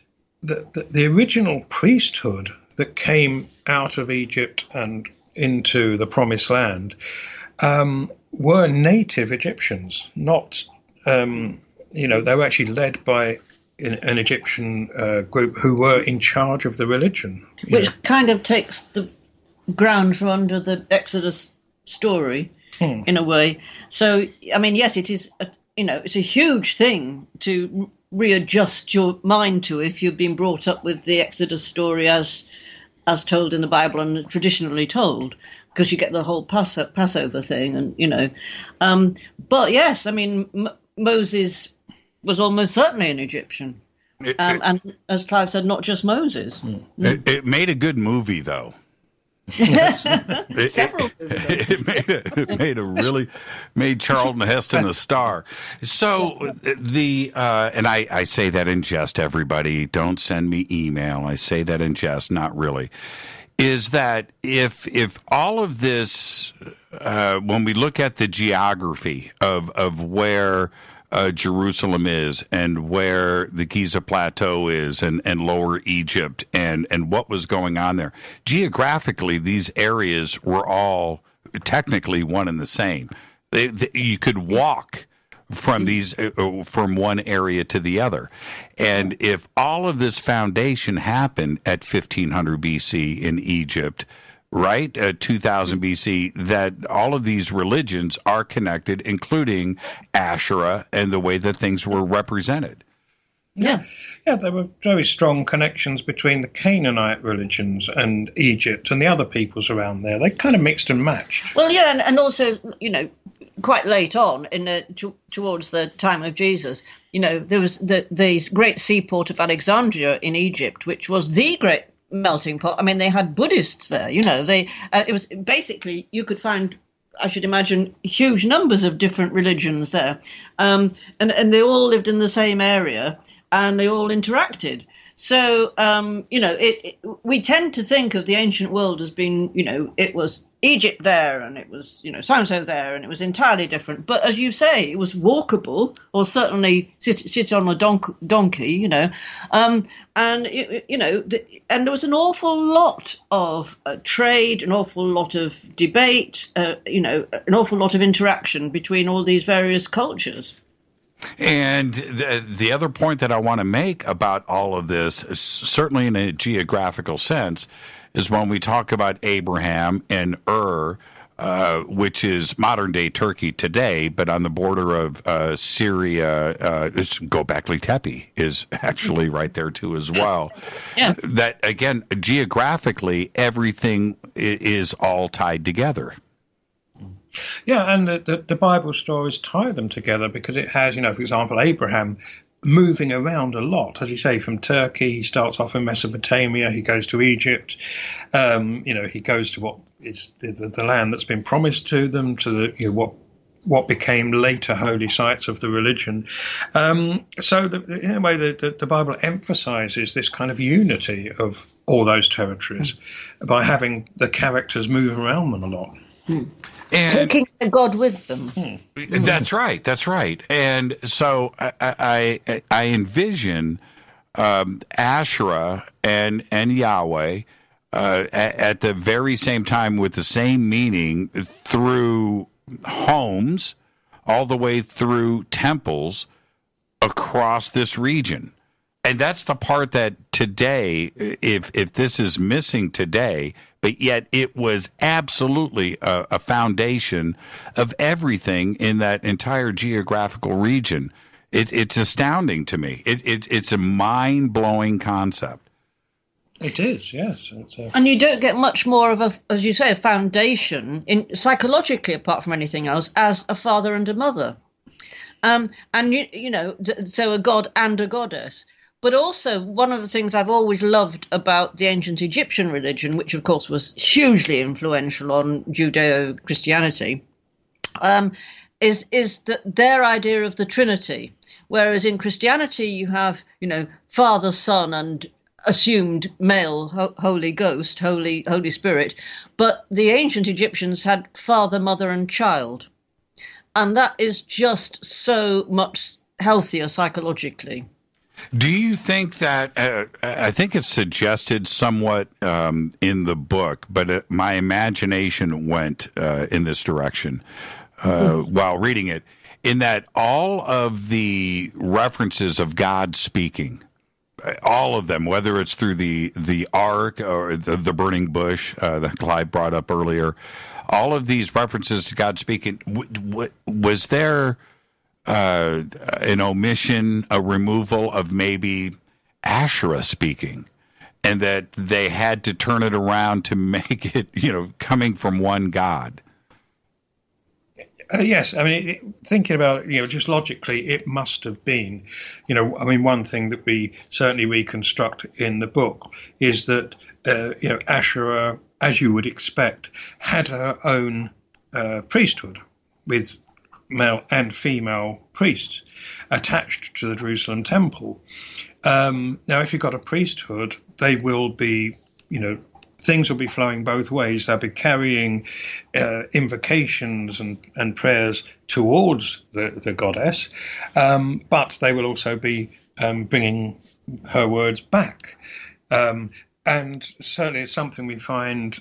the original priesthood that came out of Egypt and into the Promised Land were native Egyptians, not, they were actually led by an Egyptian group who were in charge of the religion. Which kind of takes the ground from under the Exodus story, in a way. So, I mean, yes, it is, it's a huge thing to readjust your mind to if you've been brought up with the Exodus story as told in the Bible and traditionally told, because you get the whole Passover thing, and, but yes, I mean, Moses was almost certainly an Egyptian. And as Clive said, not just Moses. It made a good movie, though. Several movies. It made Charlton Heston a star. So and I say that in jest, everybody. Don't send me email. I say that in jest, not really. is that if all of this, when we look at the geography of where Jerusalem is and where the Giza Plateau is and Lower Egypt and what was going on there, geographically, these areas were all technically one and the same. You could walk from from one area to the other. And if all of this foundation happened at 1500 BC in Egypt, right, 2000 BC, that all of these religions are connected, including Asherah and the way that things were represented. Yeah, there were very strong connections between the Canaanite religions and Egypt and the other peoples around there. They kind of mixed and matched. Well, yeah, and also, quite late on, towards the time of Jesus, there was the great seaport of Alexandria in Egypt, which was the great melting pot. I mean, they had Buddhists there. It was basically, you could find, I should imagine, huge numbers of different religions there, and they all lived in the same area, and they all interacted. So, we tend to think of the ancient world as being, it was Egypt there, and it was, so-and-so there, and it was entirely different. But as you say, it was walkable, or certainly sit on a donkey, and there was an awful lot of trade, an awful lot of debate, an awful lot of interaction between all these various cultures. And the other point that I want to make about all of this, certainly in a geographical sense, is when we talk about Abraham and Ur, which is modern-day Turkey today, but on the border of Syria, Göbekli Tepe is actually right there too as well. Yeah. That, again, geographically, everything is all tied together. Yeah, and the Bible stories tie them together because it has, for example, Abraham moving around a lot, as you say, from Turkey. He starts off in Mesopotamia, he goes to Egypt, he goes to what is the land that's been promised to them, to what became later holy sites of the religion. So in a way, the Bible emphasizes this kind of unity of all those territories by having the characters move around them a lot. And taking their God with them. That's right. And so I envision Asherah and Yahweh at the very same time with the same meaning through homes all the way through temples across this region. And that's the part that today, if this is missing today, but yet it was absolutely a foundation of everything in that entire geographical region. It's astounding to me. It's a mind-blowing concept. It is, yes. And you don't get much more of as you say, a foundation psychologically, apart from anything else, as a father and a mother, so a god and a goddess. But also, one of the things I've always loved about the ancient Egyptian religion, which of course was hugely influential on Judeo-Christianity, is that their idea of the Trinity. Whereas in Christianity, you have, Father, Son, and assumed male, Holy Ghost, Holy Spirit. But the ancient Egyptians had Father, Mother, and Child. And that is just so much healthier psychologically. Do you think that, I think it's suggested somewhat in the book, but my imagination went in this direction while reading it, in that all of the references of God speaking, all of them, whether it's through the ark or the burning bush that Clive brought up earlier, all of these references to God speaking, was there an omission, a removal of maybe Asherah speaking, and that they had to turn it around to make it, coming from one God? Yes, I mean, thinking about it, just logically, it must have been, one thing that we certainly reconstruct in the book is that, Asherah, as you would expect, had her own priesthood with male and female priests attached to the Jerusalem temple. Now, if you've got a priesthood, they will be, things will be flowing both ways. They'll be carrying invocations and prayers towards the goddess, but they will also be bringing her words back. And certainly it's something we find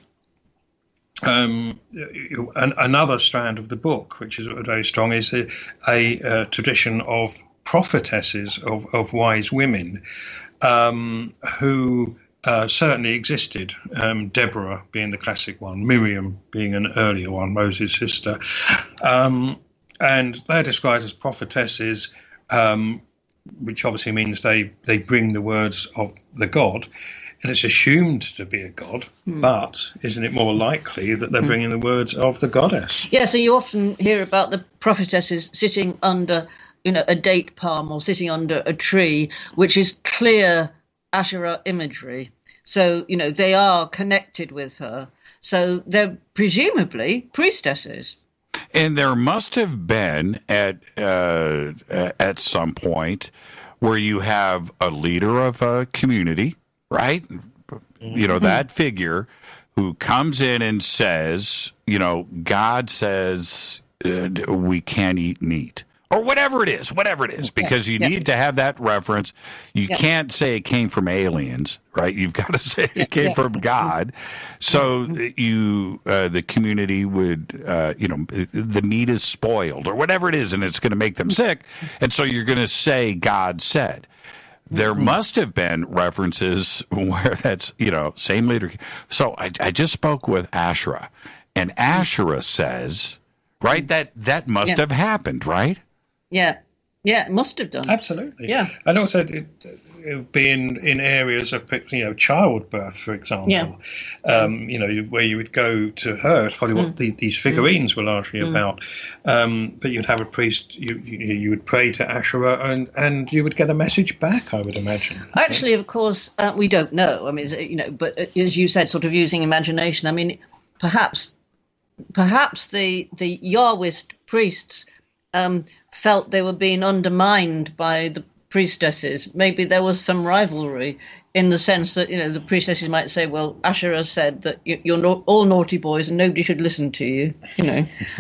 another strand of the book, which is very strong, is a tradition of prophetesses, of wise women, who certainly existed, Deborah being the classic one, Miriam being an earlier one, Moses' sister. And they're described as prophetesses, which obviously means they bring the words of the god. And it's assumed to be a god, but isn't it more likely that they're bringing the words of the goddess? Yeah, so you often hear about the prophetesses sitting under, a date palm or sitting under a tree, which is clear Asherah imagery. So, they are connected with her. So they're presumably priestesses. And there must have been at some point where you have a leader of a community, right? That figure who comes in and says, God says we can't eat meat. Or whatever it is, because you need to have that reference. You can't say it came from aliens, right? You've got to say it came from God. So the community would, the meat is spoiled or whatever it is, and it's going to make them sick. And so you're going to say God said. There must have been references where that's, same leader. So I just spoke with Asherah, and Asherah says, right, that must have happened, right? Yeah, it must have done. Absolutely. Yeah. And also it would be in areas of, childbirth, for example, where you would go to her. It's probably what these figurines were largely about. But you'd have a priest, you would pray to Asherah and you would get a message back, I would imagine. Actually, of course, we don't know. I mean, but as you said, sort of using imagination, I mean, perhaps the Yahwist priests felt they were being undermined by the priestesses. Maybe there was some rivalry in the sense that, the priestesses might say, well, Asherah said that you're all naughty boys and nobody should listen to you.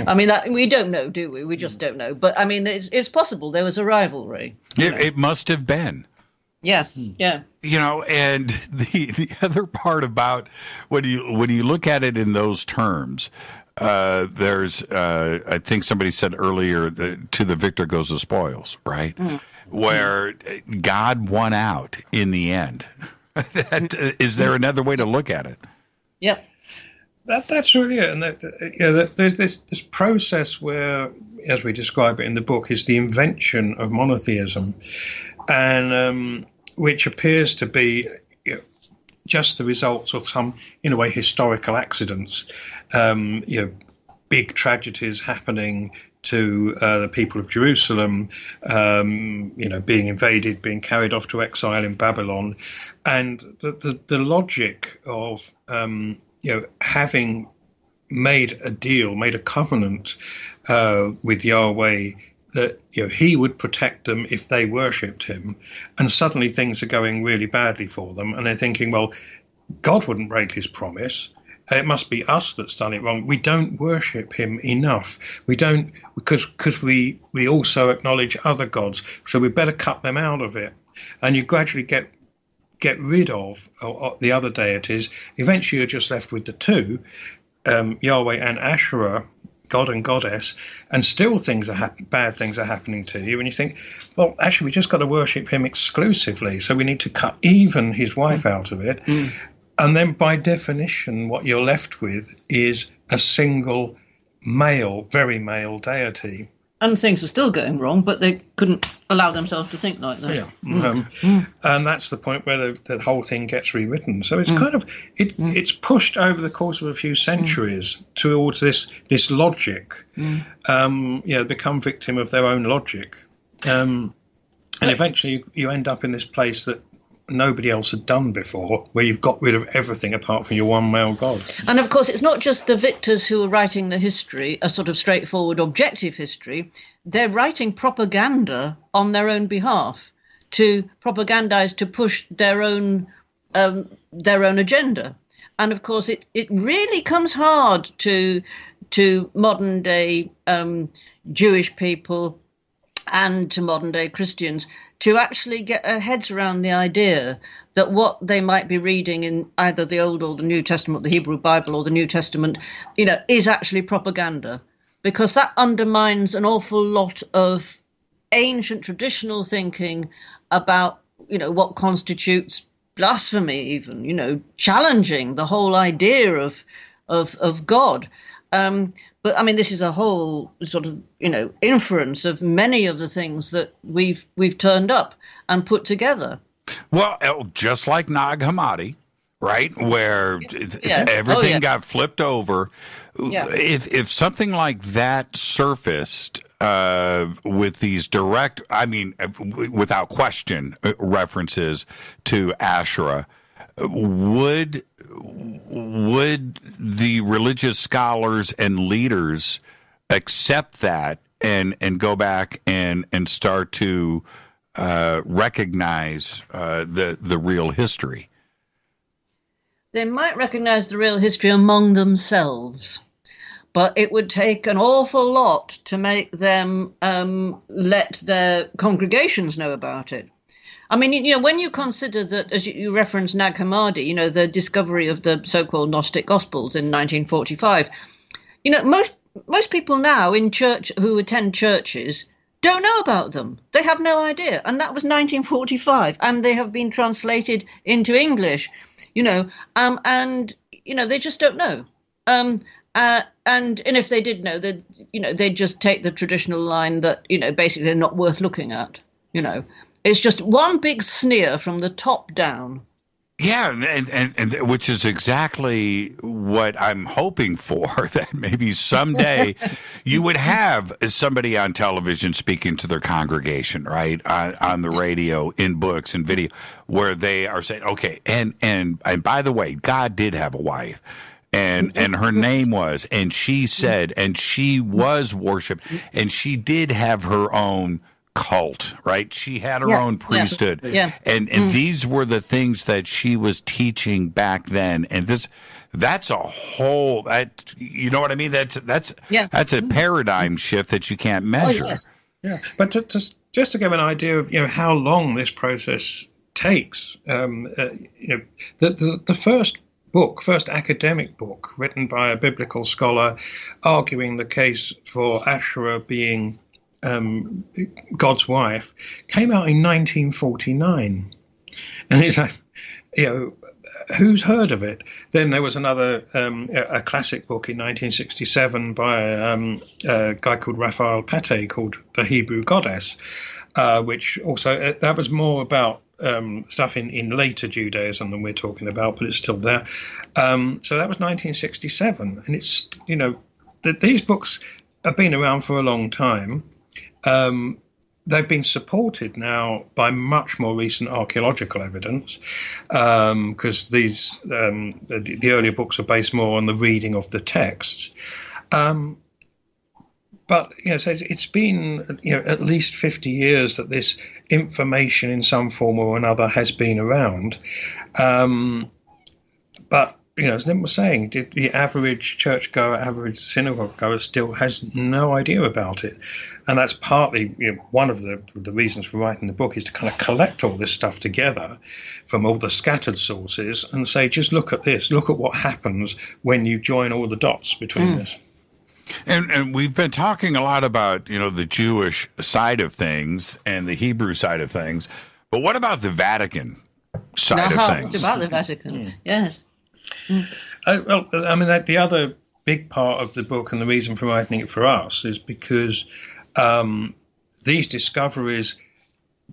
I mean, we don't know, do we? We just don't know. But I mean, it's possible there was a rivalry. It must have been. Yeah. And the other part about when you look at it in those terms, there's, I think somebody said earlier, to the victor goes the spoils, right? Where God won out in the end. Is there another way to look at it? Yep. That's really it. And there's this process where, as we describe it in the book, is the invention of monotheism, and which appears to be just the results of some, in a way, historical accidents. Big tragedies happening to the people of Jerusalem, being invaded, being carried off to exile in Babylon, and the logic of having made a deal, made a covenant with Yahweh that he would protect them if they worshipped him, and suddenly things are going really badly for them, and they're thinking, well, God wouldn't break his promise. It must be us that's done it wrong. We don't worship him enough. We don't, because we also acknowledge other gods, so we better cut them out of it. And you gradually get rid of the other deities. Eventually you're just left with the two, Yahweh and Asherah, God and goddess, and still bad things are happening to you. And you think, well, actually, we just got to worship him exclusively. So we need to cut even his wife out of it. And then by definition, what you're left with is a single male, very male deity. And things are still going wrong, but they couldn't allow themselves to think like that. Yeah. And that's the point where the whole thing gets rewritten. So it's kind of, it's pushed over the course of a few centuries towards this logic, become victim of their own logic. And eventually you end up in this place that nobody else had done before, where you've got rid of everything apart from your one male god. And of course, it's not just the victors who are writing the history, a sort of straightforward, objective history. They're writing propaganda on their own behalf to propagandize, to push their own agenda. And of course, it really comes hard to modern day Jewish people and to modern day Christians to actually get their heads around the idea that what they might be reading in either the Old or the New Testament, the Hebrew Bible or the New Testament, is actually propaganda, because that undermines an awful lot of ancient traditional thinking about, what constitutes blasphemy, even, challenging the whole idea of God. But I mean, this is a whole sort of, inference of many of the things that we've turned up and put together. Well, just like Nag Hammadi, right, where everything got flipped over. Yeah. If something like that surfaced with these direct, without question, references to Asherah, would the religious scholars and leaders accept that and go back and start to recognize the real history? They might recognize the real history among themselves, but it would take an awful lot to make them let their congregations know about it. I mean, when you consider that, as you referenced Nag Hammadi, the discovery of the so-called Gnostic Gospels in 1945, most people now in church who attend churches don't know about them. They have no idea. And that was 1945, and they have been translated into English, and, they just don't know. And if they did know, they'd just take the traditional line that, basically they're not worth looking at, It's just one big sneer from the top down. Yeah, and which is exactly what I'm hoping for, that maybe someday you would have somebody on television speaking to their congregation, right, on the radio, in books and video, where they are saying, okay, and by the way, God did have a wife. And her name was, and she said, and she was worshipped, and she did have her own cult, right? She had her own priesthood. Yeah. And these were the things that she was teaching back then. And that's a whole, you know what I mean? That's a paradigm shift that you can't measure. Oh, yes. Yeah. But just to give an idea of, how long this process takes, the first academic book written by a biblical scholar arguing the case for Asherah being God's wife, came out in 1949. And it's like, who's heard of it? Then there was another, a classic book in 1967 by a guy called Raphael Paté called The Hebrew Goddess, which also, that was more about stuff in later Judaism than we're talking about, but it's still there. So that was 1967. And it's, these books have been around for a long time. They've been supported now by much more recent archaeological evidence, because these the earlier books are based more on the reading of the texts. But so it's been at least 50 years that this information in some form or another has been around. But as Lynn was saying, the average churchgoer, average synagogue goer still has no idea about it. And that's partly one of the reasons for writing the book, is to kind of collect all this stuff together from all the scattered sources and say, just look at this, look at what happens when you join all the dots between this. And we've been talking a lot about, the Jewish side of things and the Hebrew side of things. But what about the Vatican side of things? What about the Vatican? Yes. Well, I mean, the other big part of the book, and the reason for writing it for us, is because these discoveries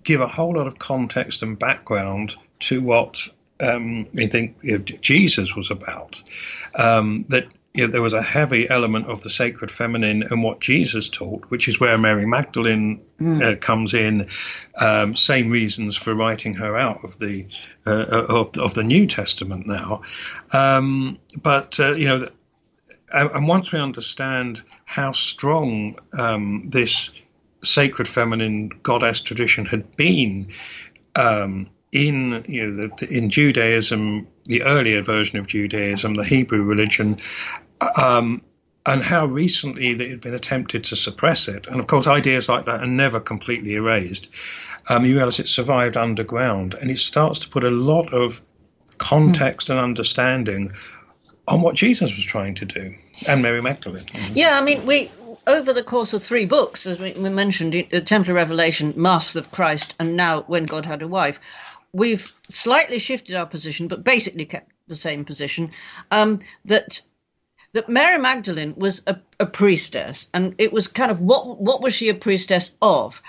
give a whole lot of context and background to what we think Jesus was about. That there was a heavy element of the sacred feminine and what Jesus taught, which is where Mary Magdalene comes in. Same reasons for writing her out of the New Testament now. But and once we understand how strong this sacred feminine goddess tradition had been in in Judaism, the earlier version of Judaism, the Hebrew religion, and how recently it had been attempted to suppress it. And of course, ideas like that are never completely erased. You realize it survived underground, and it starts to put a lot of context and understanding on what Jesus was trying to do, and Mary Magdalene. Yeah, I mean, we over the course of 3 books, as we mentioned, the Templar Revelation, Masks of Christ, and now When God Had a Wife, we've slightly shifted our position, but basically kept the same position, that Mary Magdalene was a priestess, and it was kind of what was she a priestess of?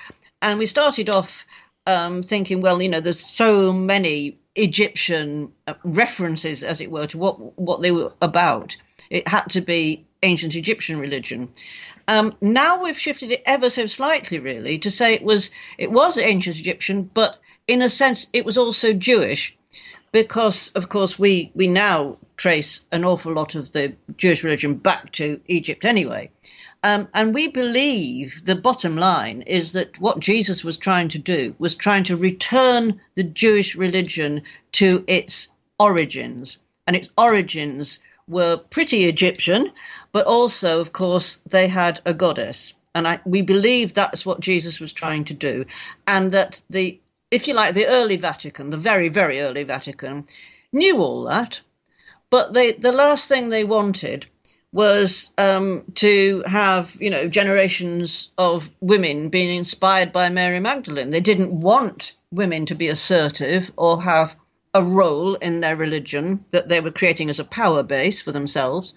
And we started off thinking, well, there's so many Egyptian references, as it were, to what they were about. It had to be ancient Egyptian religion. Now we've shifted it ever so slightly, really, to say it was ancient Egyptian, but in a sense it was also Jewish, because, of course, we now trace an awful lot of the Jewish religion back to Egypt anyway. And we believe the bottom line is that what Jesus was trying to do was trying to return the Jewish religion to its origins. And its origins were pretty Egyptian, but also, of course, they had a goddess. And we believe that's what Jesus was trying to do. And that if you like, the early Vatican, the very, very early Vatican, knew all that. But the last thing they wanted was to have, generations of women being inspired by Mary Magdalene. They didn't want women to be assertive or have a role in their religion that they were creating as a power base for themselves.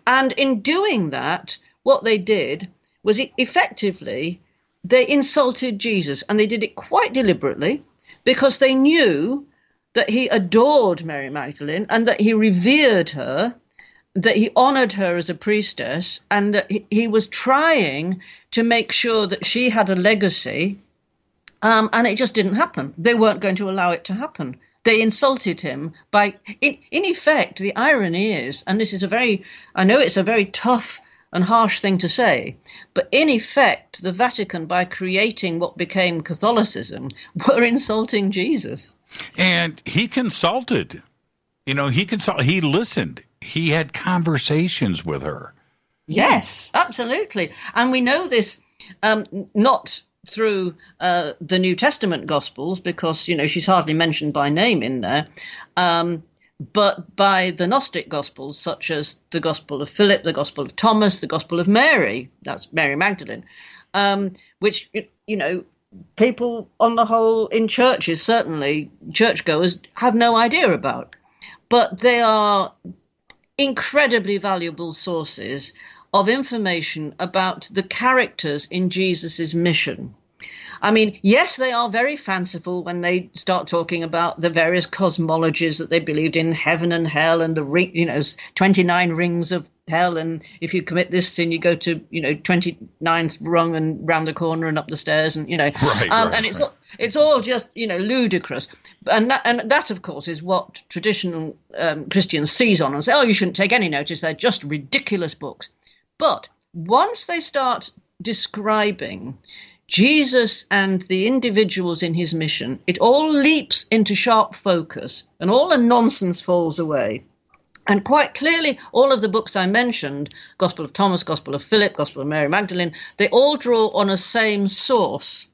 And in doing that, what they did was effectively they insulted Jesus, and they did it quite deliberately because they knew that he adored Mary Magdalene and that he revered her, that he honored her as a priestess, and that he was trying to make sure that she had a legacy, and it just didn't happen. They weren't going to allow it to happen. They insulted him by, in effect, the irony is, and this is I know it's a very tough and harsh thing to say, but in effect, the Vatican, by creating what became Catholicism, were insulting Jesus. And he consulted. He listened. He had conversations with her. Yes, absolutely. And we know this not through the New Testament Gospels, because, she's hardly mentioned by name in there, but by the Gnostic Gospels, such as the Gospel of Philip, the Gospel of Thomas, the Gospel of Mary, that's Mary Magdalene, which, people on the whole in churches, certainly churchgoers, have no idea about. But they are incredibly valuable sources of information about the characters in Jesus's mission. I mean, yes, they are very fanciful when they start talking about the various cosmologies that they believed in, heaven and hell, and the 29 rings of hell, and if you commit this sin, you go to 29th rung and round the corner and up the stairs, and and it's all just ludicrous, and that of course is what traditional Christians seize on and say, oh, you shouldn't take any notice, they're just ridiculous books. But once they start describing Jesus and the individuals in his mission, it all leaps into sharp focus and all the nonsense falls away. And quite clearly, all of the books I mentioned, Gospel of Thomas, Gospel of Philip, Gospel of Mary Magdalene, they all draw on a same source.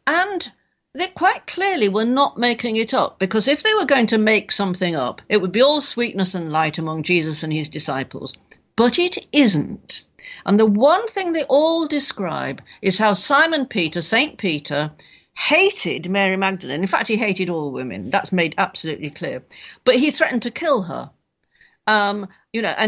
And they quite clearly were not making it up, because if they were going to make something up, it would be all sweetness and light among Jesus and his disciples. But it isn't. And the one thing they all describe is how Simon Peter, St. Peter, hated Mary Magdalene. In fact, he hated all women. That's made absolutely clear. But he threatened to kill her. And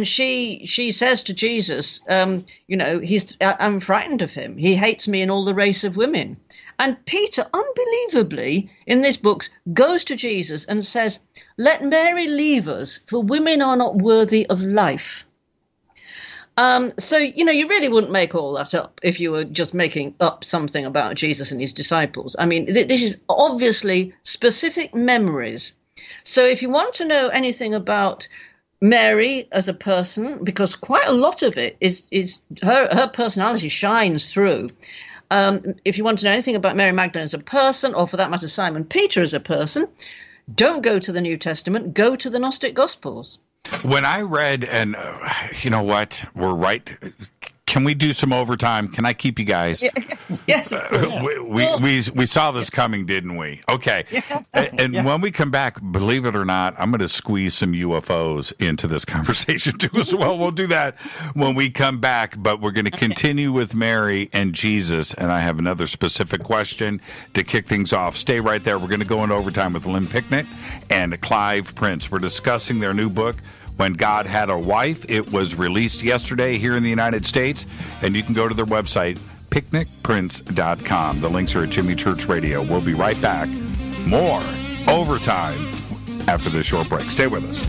she says to Jesus, I'm frightened of him. He hates me and all the race of women. And Peter, unbelievably, in this book, goes to Jesus and says, let Mary leave us, for women are not worthy of life. So, you really wouldn't make all that up if you were just making up something about Jesus and his disciples. I mean, this is obviously specific memories. So if you want to know anything about Mary as a person, because quite a lot of it is her personality shines through. If you want to know anything about Mary Magdalene as a person, or for that matter, Simon Peter as a person, don't go to the New Testament, go to the Gnostic Gospels. When I read, and you know what, we're right. Can we do some overtime? Can I keep you guys? Yes. We saw this coming, didn't we? Okay. And when we come back, believe it or not, I'm going to squeeze some UFOs into this conversation too as well. We'll do that when we come back, but we're going to continue with Mary and Jesus, and I have another specific question to kick things off. Stay right there. We're going to go into overtime with Lynn Picknett and Clive Prince. We're discussing their new book, When God Had a Wife. It was released yesterday here in the United States, and you can go to their website, picnicprince.com. The links are at Jimmy Church Radio. We'll be right back. More overtime after this short break. Stay with us.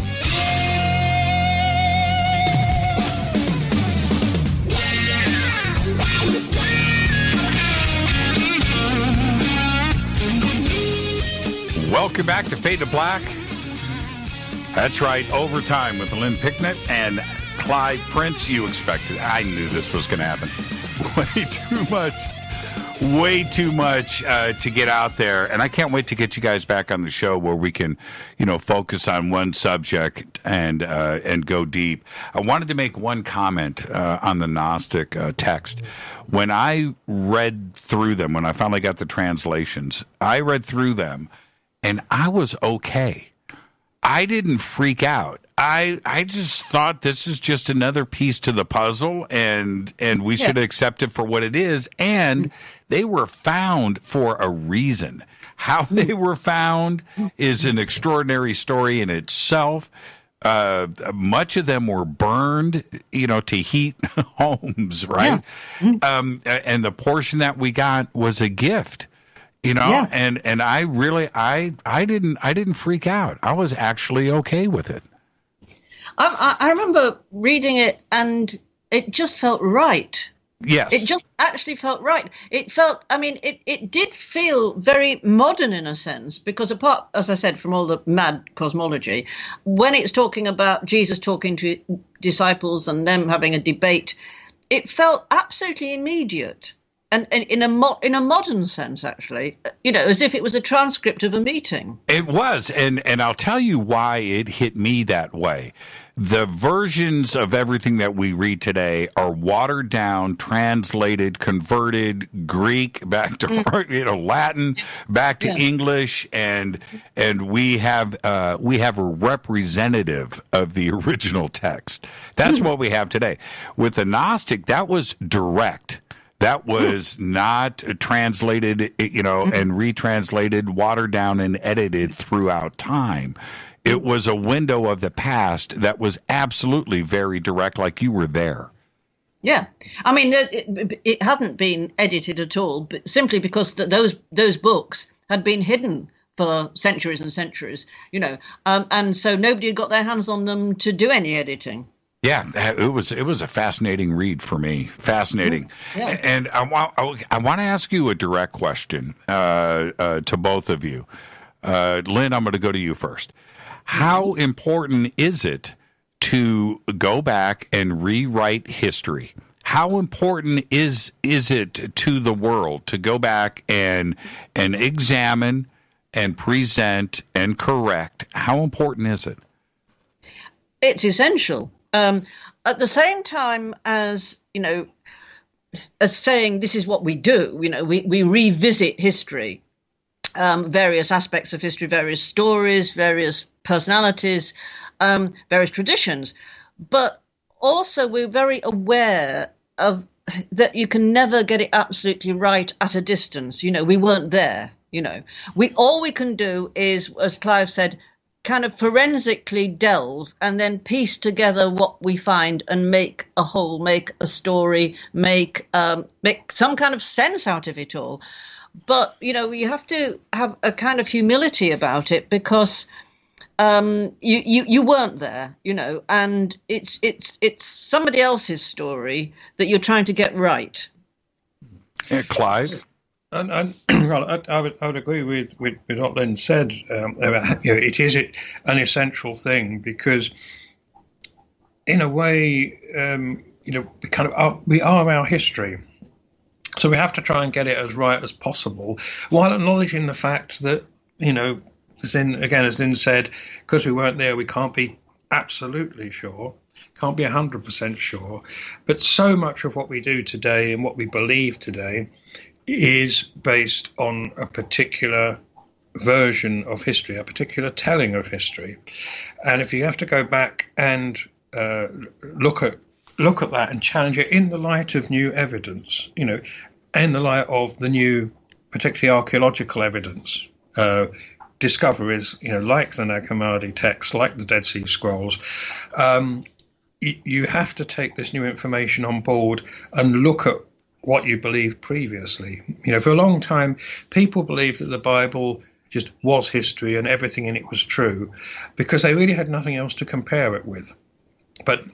Welcome back to Fade to Black. That's right, overtime with Lynn Picknett and Clive Prince. You expected. I knew this was going to happen. Way too much to get out there. And I can't wait to get you guys back on the show where we can, focus on one subject and go deep. I wanted to make one comment on the Gnostic text. When I read through them, when I finally got the translations, I read through them and I was okay. I didn't freak out. I just thought this is just another piece to the puzzle, and we should accept it for what it is. And they were found for a reason. How they were found is an extraordinary story in itself. Much of them were burned, to heat homes, right? Yeah. And the portion that we got was a gift. And I really, I didn't freak out. I was actually okay with it. I remember reading it and it just felt right. Yes. It just actually felt right. It felt, it did feel very modern in a sense, because apart, as I said, from all the mad cosmology, when it's talking about Jesus talking to disciples and them having a debate, it felt absolutely immediate. And in a modern sense, actually, as if it was a transcript of a meeting. It was, and I'll tell you why it hit me that way. The versions of everything that we read today are watered down, translated, converted, Greek back to Latin, back to English, and we have a representative of the original text. That's what we have today. With the Gnostic, that was direct. That was not translated, and retranslated, watered down, and edited throughout time. It was a window of the past that was absolutely very direct, like you were there. Yeah. It hadn't been edited at all, but simply because those books had been hidden for centuries and centuries, and so nobody had got their hands on them to do any editing. Yeah, it was a fascinating read for me. Fascinating. Yeah. And I want to ask you a direct question to both of you. Lynn, I'm going to go to you first. How important is it to go back and rewrite history? How important is it to the world to go back and examine and present and correct? How important is it? It's essential. At the same time as, as saying this is what we do, we revisit history, various aspects of history, various stories, various personalities, various traditions. But also we're very aware of that you can never get it absolutely right at a distance. We weren't there, all we can do is, as Clive said, kind of forensically delve and then piece together what we find and make a whole, make a story, make some kind of sense out of it all. But, you have to have a kind of humility about it, because you weren't there, and it's somebody else's story that you're trying to get right. Clive? And I would agree with what Lynn said. It is an essential thing, because, in a way, we are our history, So we have to try and get it as right as possible, while acknowledging the fact that, as Lynn said, because we weren't there, we can't be absolutely sure, can't be 100% sure. But so much of what we do today and what we believe today is based on a particular version of history, a particular telling of history. And if you have to go back and look at that and challenge it in the light of new evidence, in the light of the new, particularly archaeological evidence, discoveries, like the Nag Hammadi texts, like the Dead Sea Scrolls, you have to take this new information on board and look at what you believed previously. For a long time, people believed that the Bible just was history and everything in it was true because they really had nothing else to compare it with. But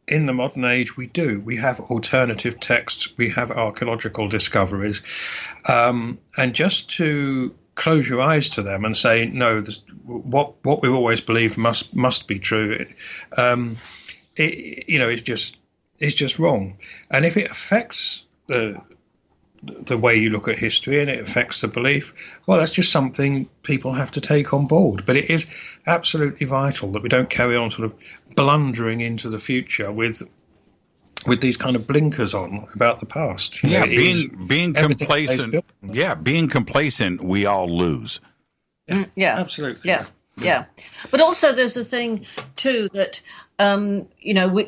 in the modern age, we do. We have alternative texts, we have archaeological discoveries, and just to close your eyes to them and say, no, what we've always believed must be true, it's just wrong. And if it affects the way you look at history and it affects the belief, well, that's just something people have to take on board. But it is absolutely vital that we don't carry on sort of blundering into the future with these kind of blinkers on about the past. Being complacent. Yeah, being complacent, we all lose. Yeah, absolutely. Yeah. But also there's the thing too that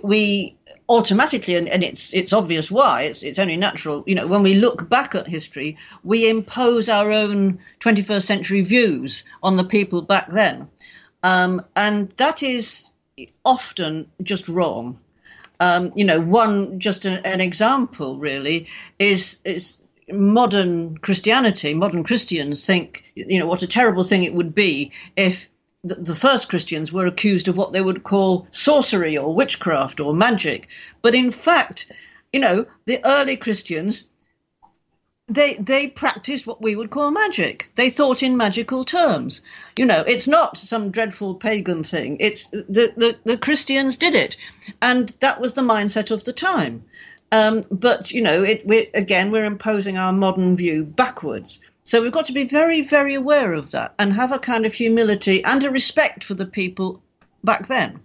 we automatically, and it's obvious why, it's only natural, when we look back at history, we impose our own 21st century views on the people back then, and that is often just wrong. An example really is modern Christianity. Modern Christians think, what a terrible thing it would be if the first Christians were accused of what they would call sorcery or witchcraft or magic. But in fact, the early Christians, they practiced what we would call magic. They thought in magical terms. It's not some dreadful pagan thing. It's the Christians did it. And that was the mindset of the time. But we're imposing our modern view backwards. So we've got to be very, very aware of that and have a kind of humility and a respect for the people back then.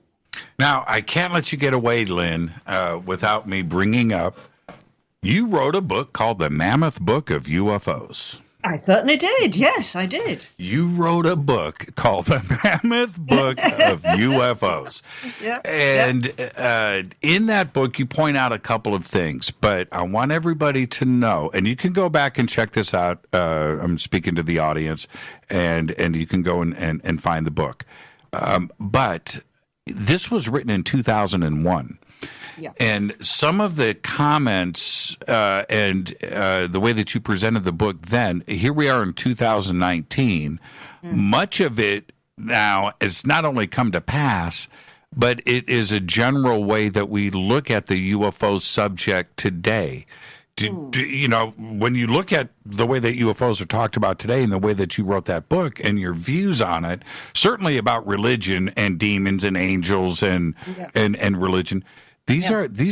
Now, I can't let you get away, Lynn, without me bringing up, you wrote a book called The Mammoth Book of UFOs. I certainly did. Yes, I did. You wrote a book called The Mammoth Book of UFOs. Yeah. And in that book, you point out a couple of things, but I want everybody to know, and you can go back and check this out. I'm speaking to the audience, and you can go and find the book. But this was written in 2001. Yeah. And some of the comments and the way that you presented the book then, here we are in 2019. Much of it now has not only come to pass, but it is a general way that we look at the UFO subject today. When you look at the way that UFOs are talked about today and the way that you wrote that book and your views on it, certainly about religion and demons and angels and religion, these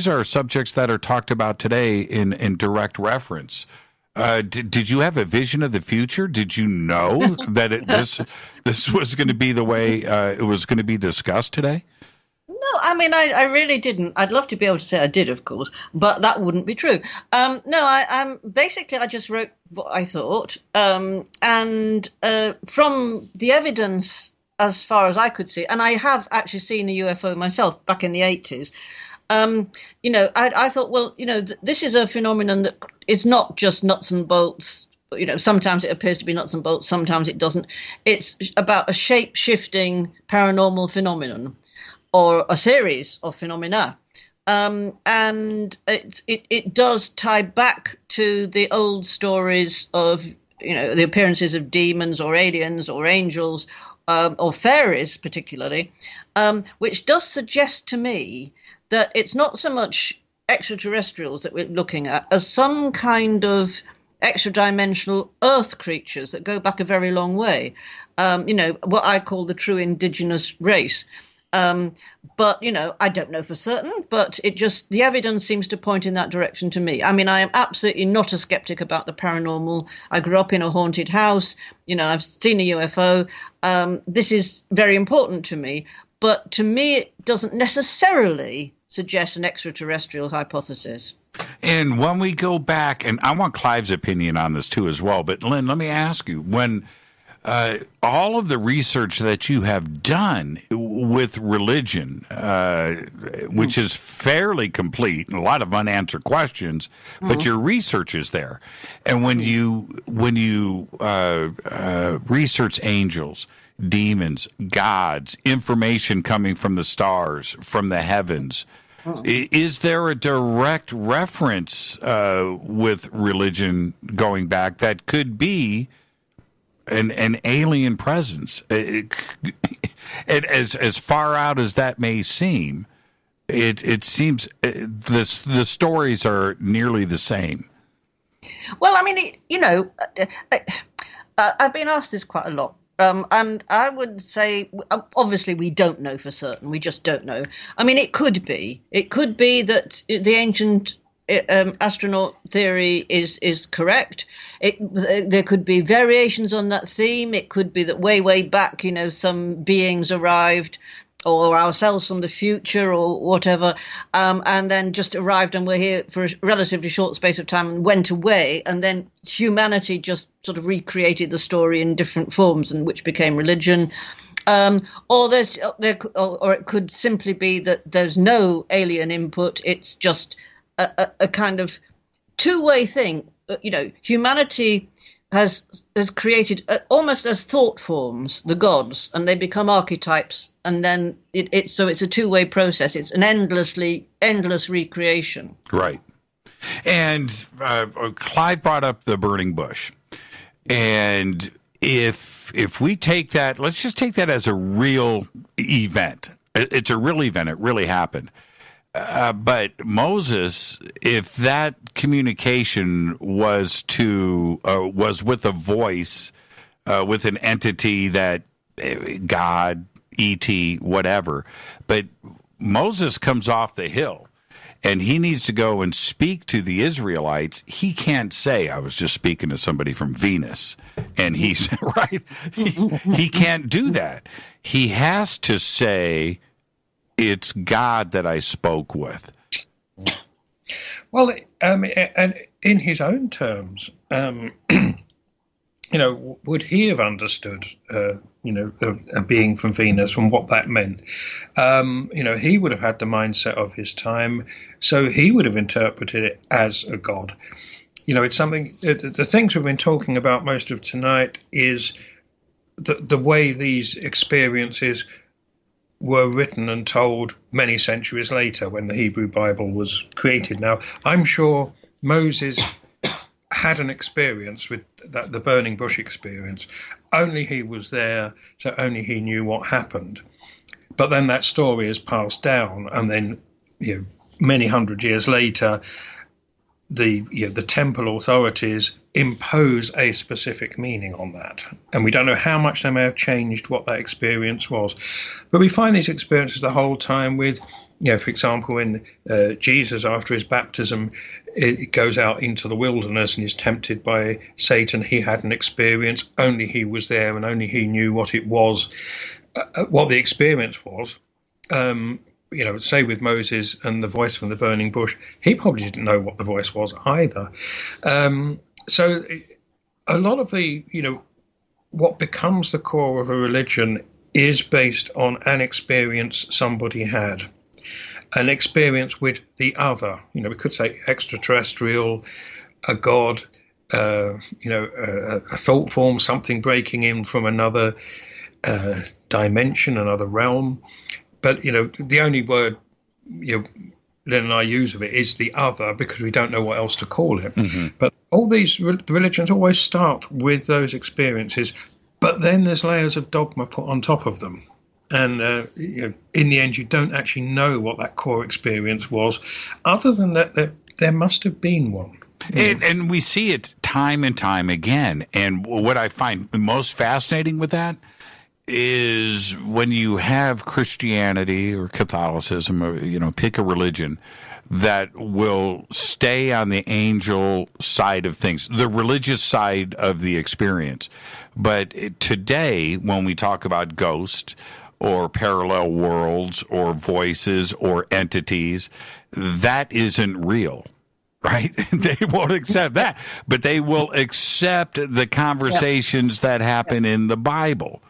are subjects that are talked about today in direct reference. Did you have a vision of the future? Did you know that this was going to be the way it was going to be discussed today? No, I mean, I really didn't. I'd love to be able to say I did, of course, but that wouldn't be true. I just wrote what I thought, and from the evidence, as far as I could see, and I have actually seen a UFO myself back in the 80s. I thought, well, this is a phenomenon that is not just nuts and bolts. Sometimes it appears to be nuts and bolts, sometimes it doesn't. It's about a shape-shifting paranormal phenomenon, or a series of phenomena. And it does tie back to the old stories of, the appearances of demons or aliens or angels or fairies particularly, which does suggest to me that it's not so much extraterrestrials that we're looking at as some kind of extra-dimensional earth creatures that go back a very long way. What I call the true indigenous race. But, I don't know for certain, but the evidence seems to point in that direction to me. I mean, I am absolutely not a skeptic about the paranormal. I grew up in a haunted house. I've seen a UFO. This is very important to me. But to me, it doesn't necessarily suggest an extraterrestrial hypothesis. And when we go back, and I want Clive's opinion on this too as well, but Lynn, let me ask you, when all of the research that you have done with religion, which is fairly complete, and a lot of unanswered questions, but your research is there. And when you research angels, demons, gods, information coming from the stars, from the heavens, is there a direct reference with religion going back that could be an alien presence? As far out as that may seem, it seems the stories are nearly the same. Well, I mean, I've been asked this quite a lot. And I would say, obviously, we don't know for certain. We just don't know. I mean, it could be. It could be that the ancient astronaut theory is correct. There could be variations on that theme. It could be that way back, some beings arrived, or ourselves from the future, or whatever, and then just arrived and were here for a relatively short space of time and went away, and then humanity just sort of recreated the story in different forms, and which became religion. Or it could simply be that there's no alien input. It's just a kind of two-way thing. Humanity has created almost as thought forms the gods, and they become archetypes, and then it's a two-way process. It's an endless recreation. Right. And Clive brought up the burning bush, and if we take that, let's just take that as a real event. It's a real event. It really happened. But Moses, if that communication was with a voice, with an entity that God, E.T., whatever, but Moses comes off the hill and he needs to go and speak to the Israelites. He can't say, I was just speaking to somebody from Venus, and he's right. He can't do that. He has to say, it's God that I spoke with. Well, and in his own terms, would he have understood, a being from Venus and what that meant? He would have had the mindset of his time, so he would have interpreted it as a god. It's something. The things we've been talking about most of tonight is the way these experiences were written and told many centuries later when the Hebrew Bible was created. Now, I'm sure Moses had an experience with the burning bush experience. Only he was there, so only he knew what happened. But then that story is passed down, and then many hundred years later, the temple authorities impose a specific meaning on that. And we don't know how much they may have changed what that experience was. But we find these experiences the whole time with, for example, in Jesus, after his baptism, it goes out into the wilderness and is tempted by Satan. He had an experience. Only he was there, and only he knew what it was, what the experience was. Say with Moses and the voice from the burning bush, he probably didn't know what the voice was either. So a lot of the, what becomes the core of a religion is based on an experience somebody had, an experience with the other. We could say extraterrestrial, a god, a thought form, something breaking in from another dimension, another realm. But, the only word, Lynn and I use of it is the other, because we don't know what else to call it. Mm-hmm. But all these religions always start with those experiences, but then there's layers of dogma put on top of them. And in the end, you don't actually know what that core experience was, other than that there must have been one. And we see it time and time again. And what I find most fascinating with that is when you have Christianity or Catholicism, or, you know, pick a religion that will stay on the angel side of things, the religious side of the experience. But today, when we talk about ghosts or parallel worlds or voices or entities, that isn't real. Right? They won't accept that, but they will accept the conversations that happen in the Bible.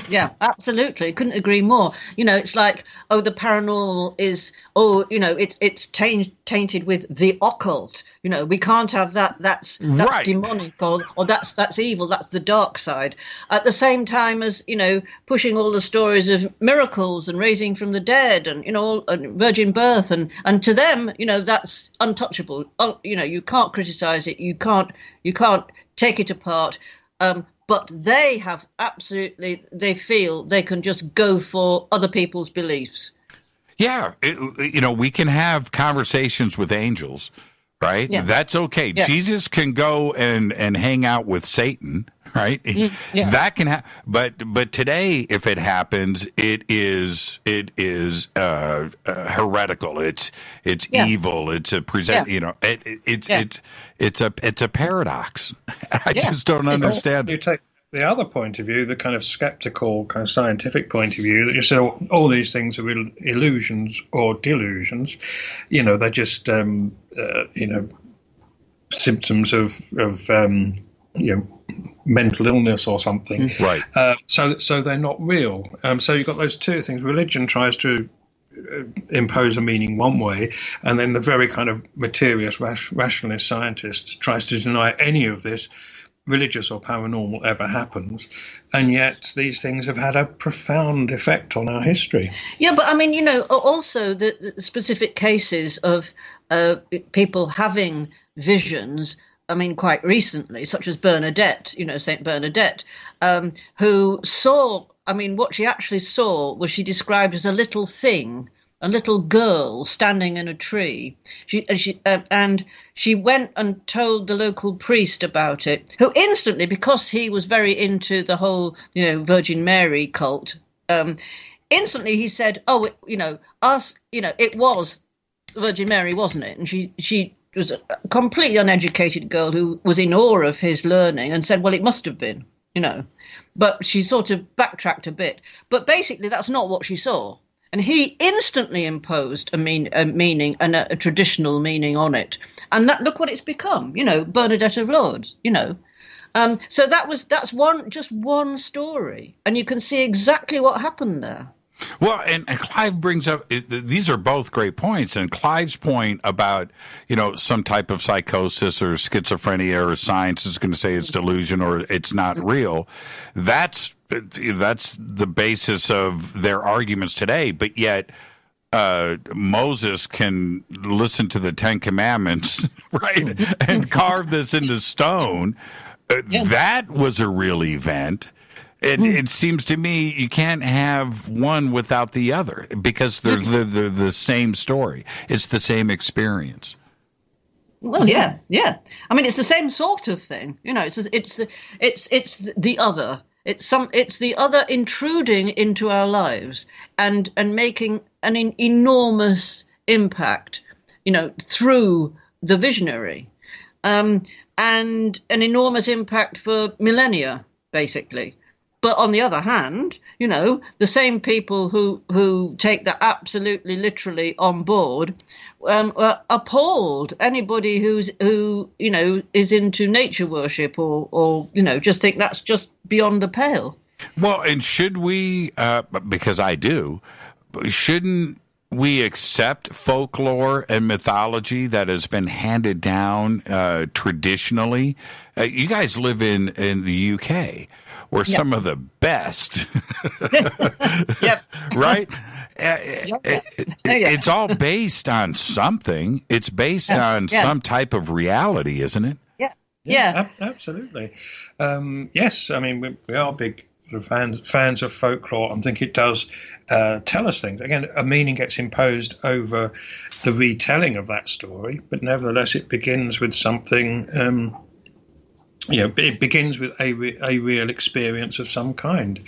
Yeah, absolutely. Couldn't agree more. You know, it's like, oh, the paranormal is, oh, you know, it's tainted with the occult. You know, we can't have that. That's right. Demonic, or that's evil. That's the dark side. At the same time as, you know, pushing all the stories of miracles and raising from the dead, and, you know, and virgin birth, and to them, you know, that's untouchable. You know, you can't criticize it. You can't take it apart. But they have they feel they can just go for other people's beliefs. Yeah. You know, we can have conversations with angels, right? Yeah. That's okay. Yeah. Jesus can go and hang out with Satan, right? Yeah. That can happen. But today, if it happens, it is heretical. It's evil. It's a you know, it's a paradox. I just don't understand. You take the other point of view, the kind of skeptical, kind of scientific point of view, that you say all these things are illusions or delusions. You know, they're just you know, symptoms of you know, mental illness or something. Right. So they're not real. So you've got those two things. Religion tries to impose a meaning one way, and then the very kind of materialist, rationalist scientist tries to deny any of this religious or paranormal ever happens, and yet these things have had a profound effect on our history. Yeah, but I mean, you know, also the specific cases of people having visions, I mean, quite recently, such as Bernadette, you know, Saint Bernadette, who saw, I mean, what she actually saw was she described as a little thing, a little girl standing in a tree. She went and told the local priest about it, who instantly, because he was very into the whole, you know, Virgin Mary cult, instantly he said, "Oh, you know, it was Virgin Mary, wasn't it?" And she was a completely uneducated girl who was in awe of his learning and said, "Well, it must have been, you know." But she sort of backtracked a bit. But basically, that's not what she saw. And he instantly imposed a meaning and a traditional meaning on it. And look what it's become, you know, Bernadette of Lourdes, you know. So that's one story. And you can see exactly what happened there. Well, and Clive brings up, these are both great points. And Clive's point about, you know, some type of psychosis or schizophrenia or science is going to say it's delusion or it's not real. That's the basis of their arguments today. But yet Moses can listen to the Ten Commandments, right, and carve this into stone. That was a real event. It seems to me you can't have one without the other because they're the same story. It's the same experience. Well, yeah. I mean, it's the same sort of thing. You know, it's the other. It's the other intruding into our lives and making an enormous impact, you know, through the visionary, and an enormous impact for millennia, basically. But on the other hand, you know, the same people who take that absolutely literally on board appalled anybody who you know is into nature worship or you know just think that's just beyond the pale. Well, and should we? Because I do. Shouldn't we accept folklore and mythology that has been handed down traditionally? You guys live in the UK. Were some of the best, right? It's all based on something. It's based on some type of reality, isn't it? Yeah. Absolutely. Yes, I mean, we are big sort of fans of folklore and think it does tell us things. Again, a meaning gets imposed over the retelling of that story, but nevertheless it begins with something... you know, it begins with a real experience of some kind.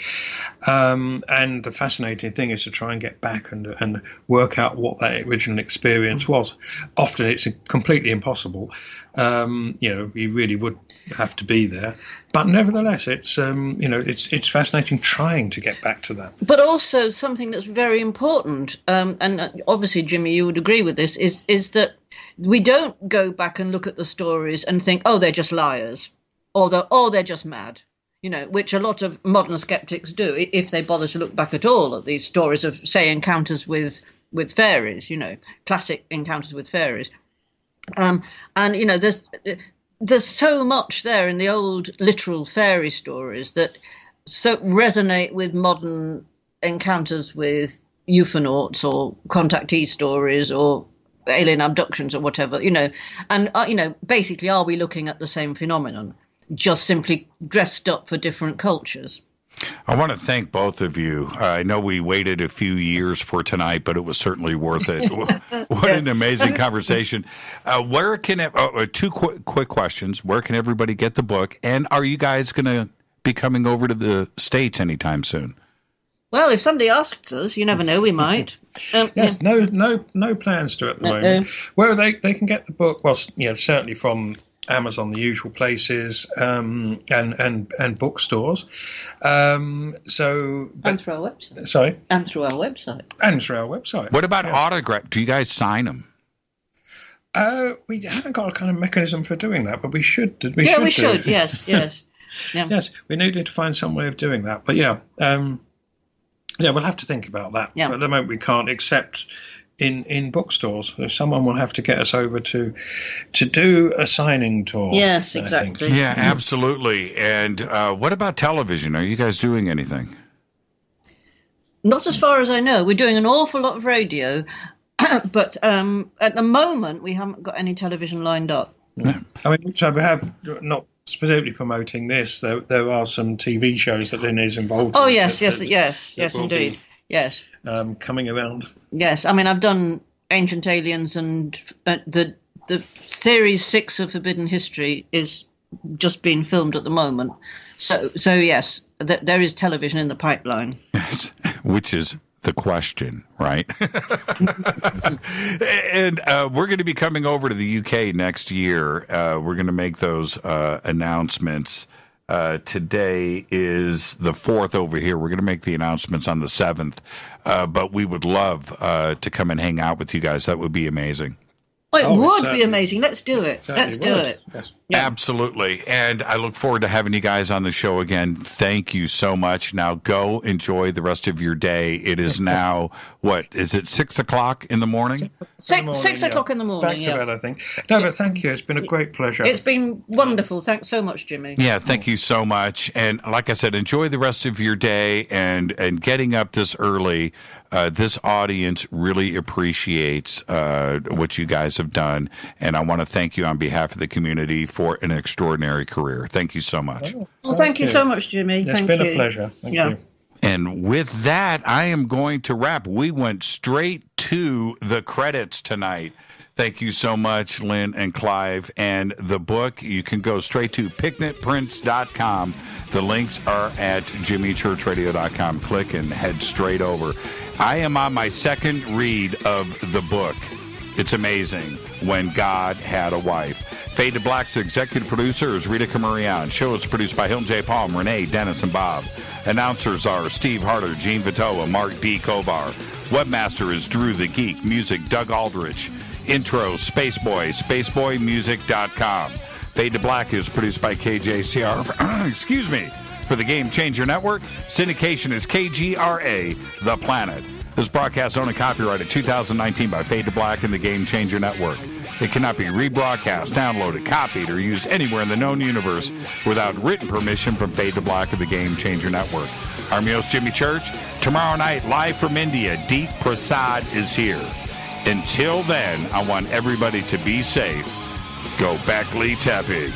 And the fascinating thing is to try and get back and work out what that original experience was. Often it's completely impossible. You really would have to be there. But nevertheless, it's it's fascinating trying to get back to that. But also something that's very important, and obviously, Jimmy, you would agree with this, is that we don't go back and look at the stories and think, oh, they're just liars, or they're just mad, which a lot of modern skeptics do, if they bother to look back at all at these stories of, say, encounters with fairies, classic encounters with fairies. And there's so much there in the old literal fairy stories that so resonate with modern encounters with euphonauts or contactee stories or alien abductions or whatever, and basically, are we looking at the same phenomenon, just simply dressed up for different cultures? I want to thank both of you. I know we waited a few years for tonight, but it was certainly worth it. What an amazing conversation. Where can two quick questions. Where can everybody get the book? And are you guys going to be coming over to the States anytime soon? Well, if somebody asks us, you never know, we might. Yes, no plans to at the moment. Where they can get the book, well, certainly from Amazon, the usual places, and bookstores. And through our website. Sorry? And through our website. What about autograph? Do you guys sign them? We haven't got a kind of mechanism for doing that, but we should. We should. Yes. Yeah. Yes, we needed to find some way of doing that. But we'll have to think about that. Yeah. But at the moment, we can't accept in bookstores. So someone will have to get us over to do a signing tour. Yes, exactly. Yeah, absolutely. And what about television? Are you guys doing anything? Not as far as I know. We're doing an awful lot of radio, but at the moment, we haven't got any television lined up. Yeah. I mean, so we have not specifically promoting this. There are some TV shows that Lynn is involved in. Oh, yes, indeed. Yes. Coming around. Yes, I mean, I've done Ancient Aliens, and the Series 6 of Forbidden History is just being filmed at the moment. So yes, there is television in the pipeline. Yes, which is the question, right? And we're going to be coming over to the UK next year. We're going to make those announcements. Today is the 4th over here. We're going to make the announcements on the 7th. But we would love to come and hang out with you guys. That would be amazing. It would be amazing. Let's do it. Let's do it. Yes. Yeah. Absolutely. And I look forward to having you guys on the show again. Thank you so much. Now go enjoy the rest of your day. It is now, what, is it 6 o'clock in the morning? 6 o'clock in the morning. Back to bed, I think. No, but thank you. It's been a great pleasure. It's been wonderful. Thanks so much, Jimmy. Yeah, thank you so much. And like I said, enjoy the rest of your day, and getting up this early. This audience really appreciates what you guys have done, and I want to thank you on behalf of the community for an extraordinary career. Thank you so much. Well, thank you so much, Jimmy. It's been a pleasure. Thank you. And with that, I am going to wrap. We went straight to the credits tonight. Thank you so much, Lynn and Clive. And the book, you can go straight to picknettprints.com. The links are at jimmychurchradio.com. Click and head straight over. I am on my second read of the book. It's amazing. When God Had a Wife. Fade to Black's executive producer is Rita Camarion. Show is produced by Hilton J. Palm, Renee, Dennis, and Bob. Announcers are Steve Harder, Gene Vitoa, Mark D. Kovar. Webmaster is Drew the Geek. Music, Doug Aldrich. Intro, Spaceboy, spaceboymusic.com. Fade to Black is produced by KJCR. Excuse me. For the Game Changer Network, syndication is KGRA, The Planet. This broadcast owned and copyrighted 2019 by Fade to Black and the Game Changer Network. It cannot be rebroadcast, downloaded, copied, or used anywhere in the known universe without written permission from Fade to Black and the Game Changer Network. I'm your host, Jimmy Church. Tomorrow night, live from India, Deep Prasad is here. Until then, I want everybody to be safe. Go back, Lee Tappy.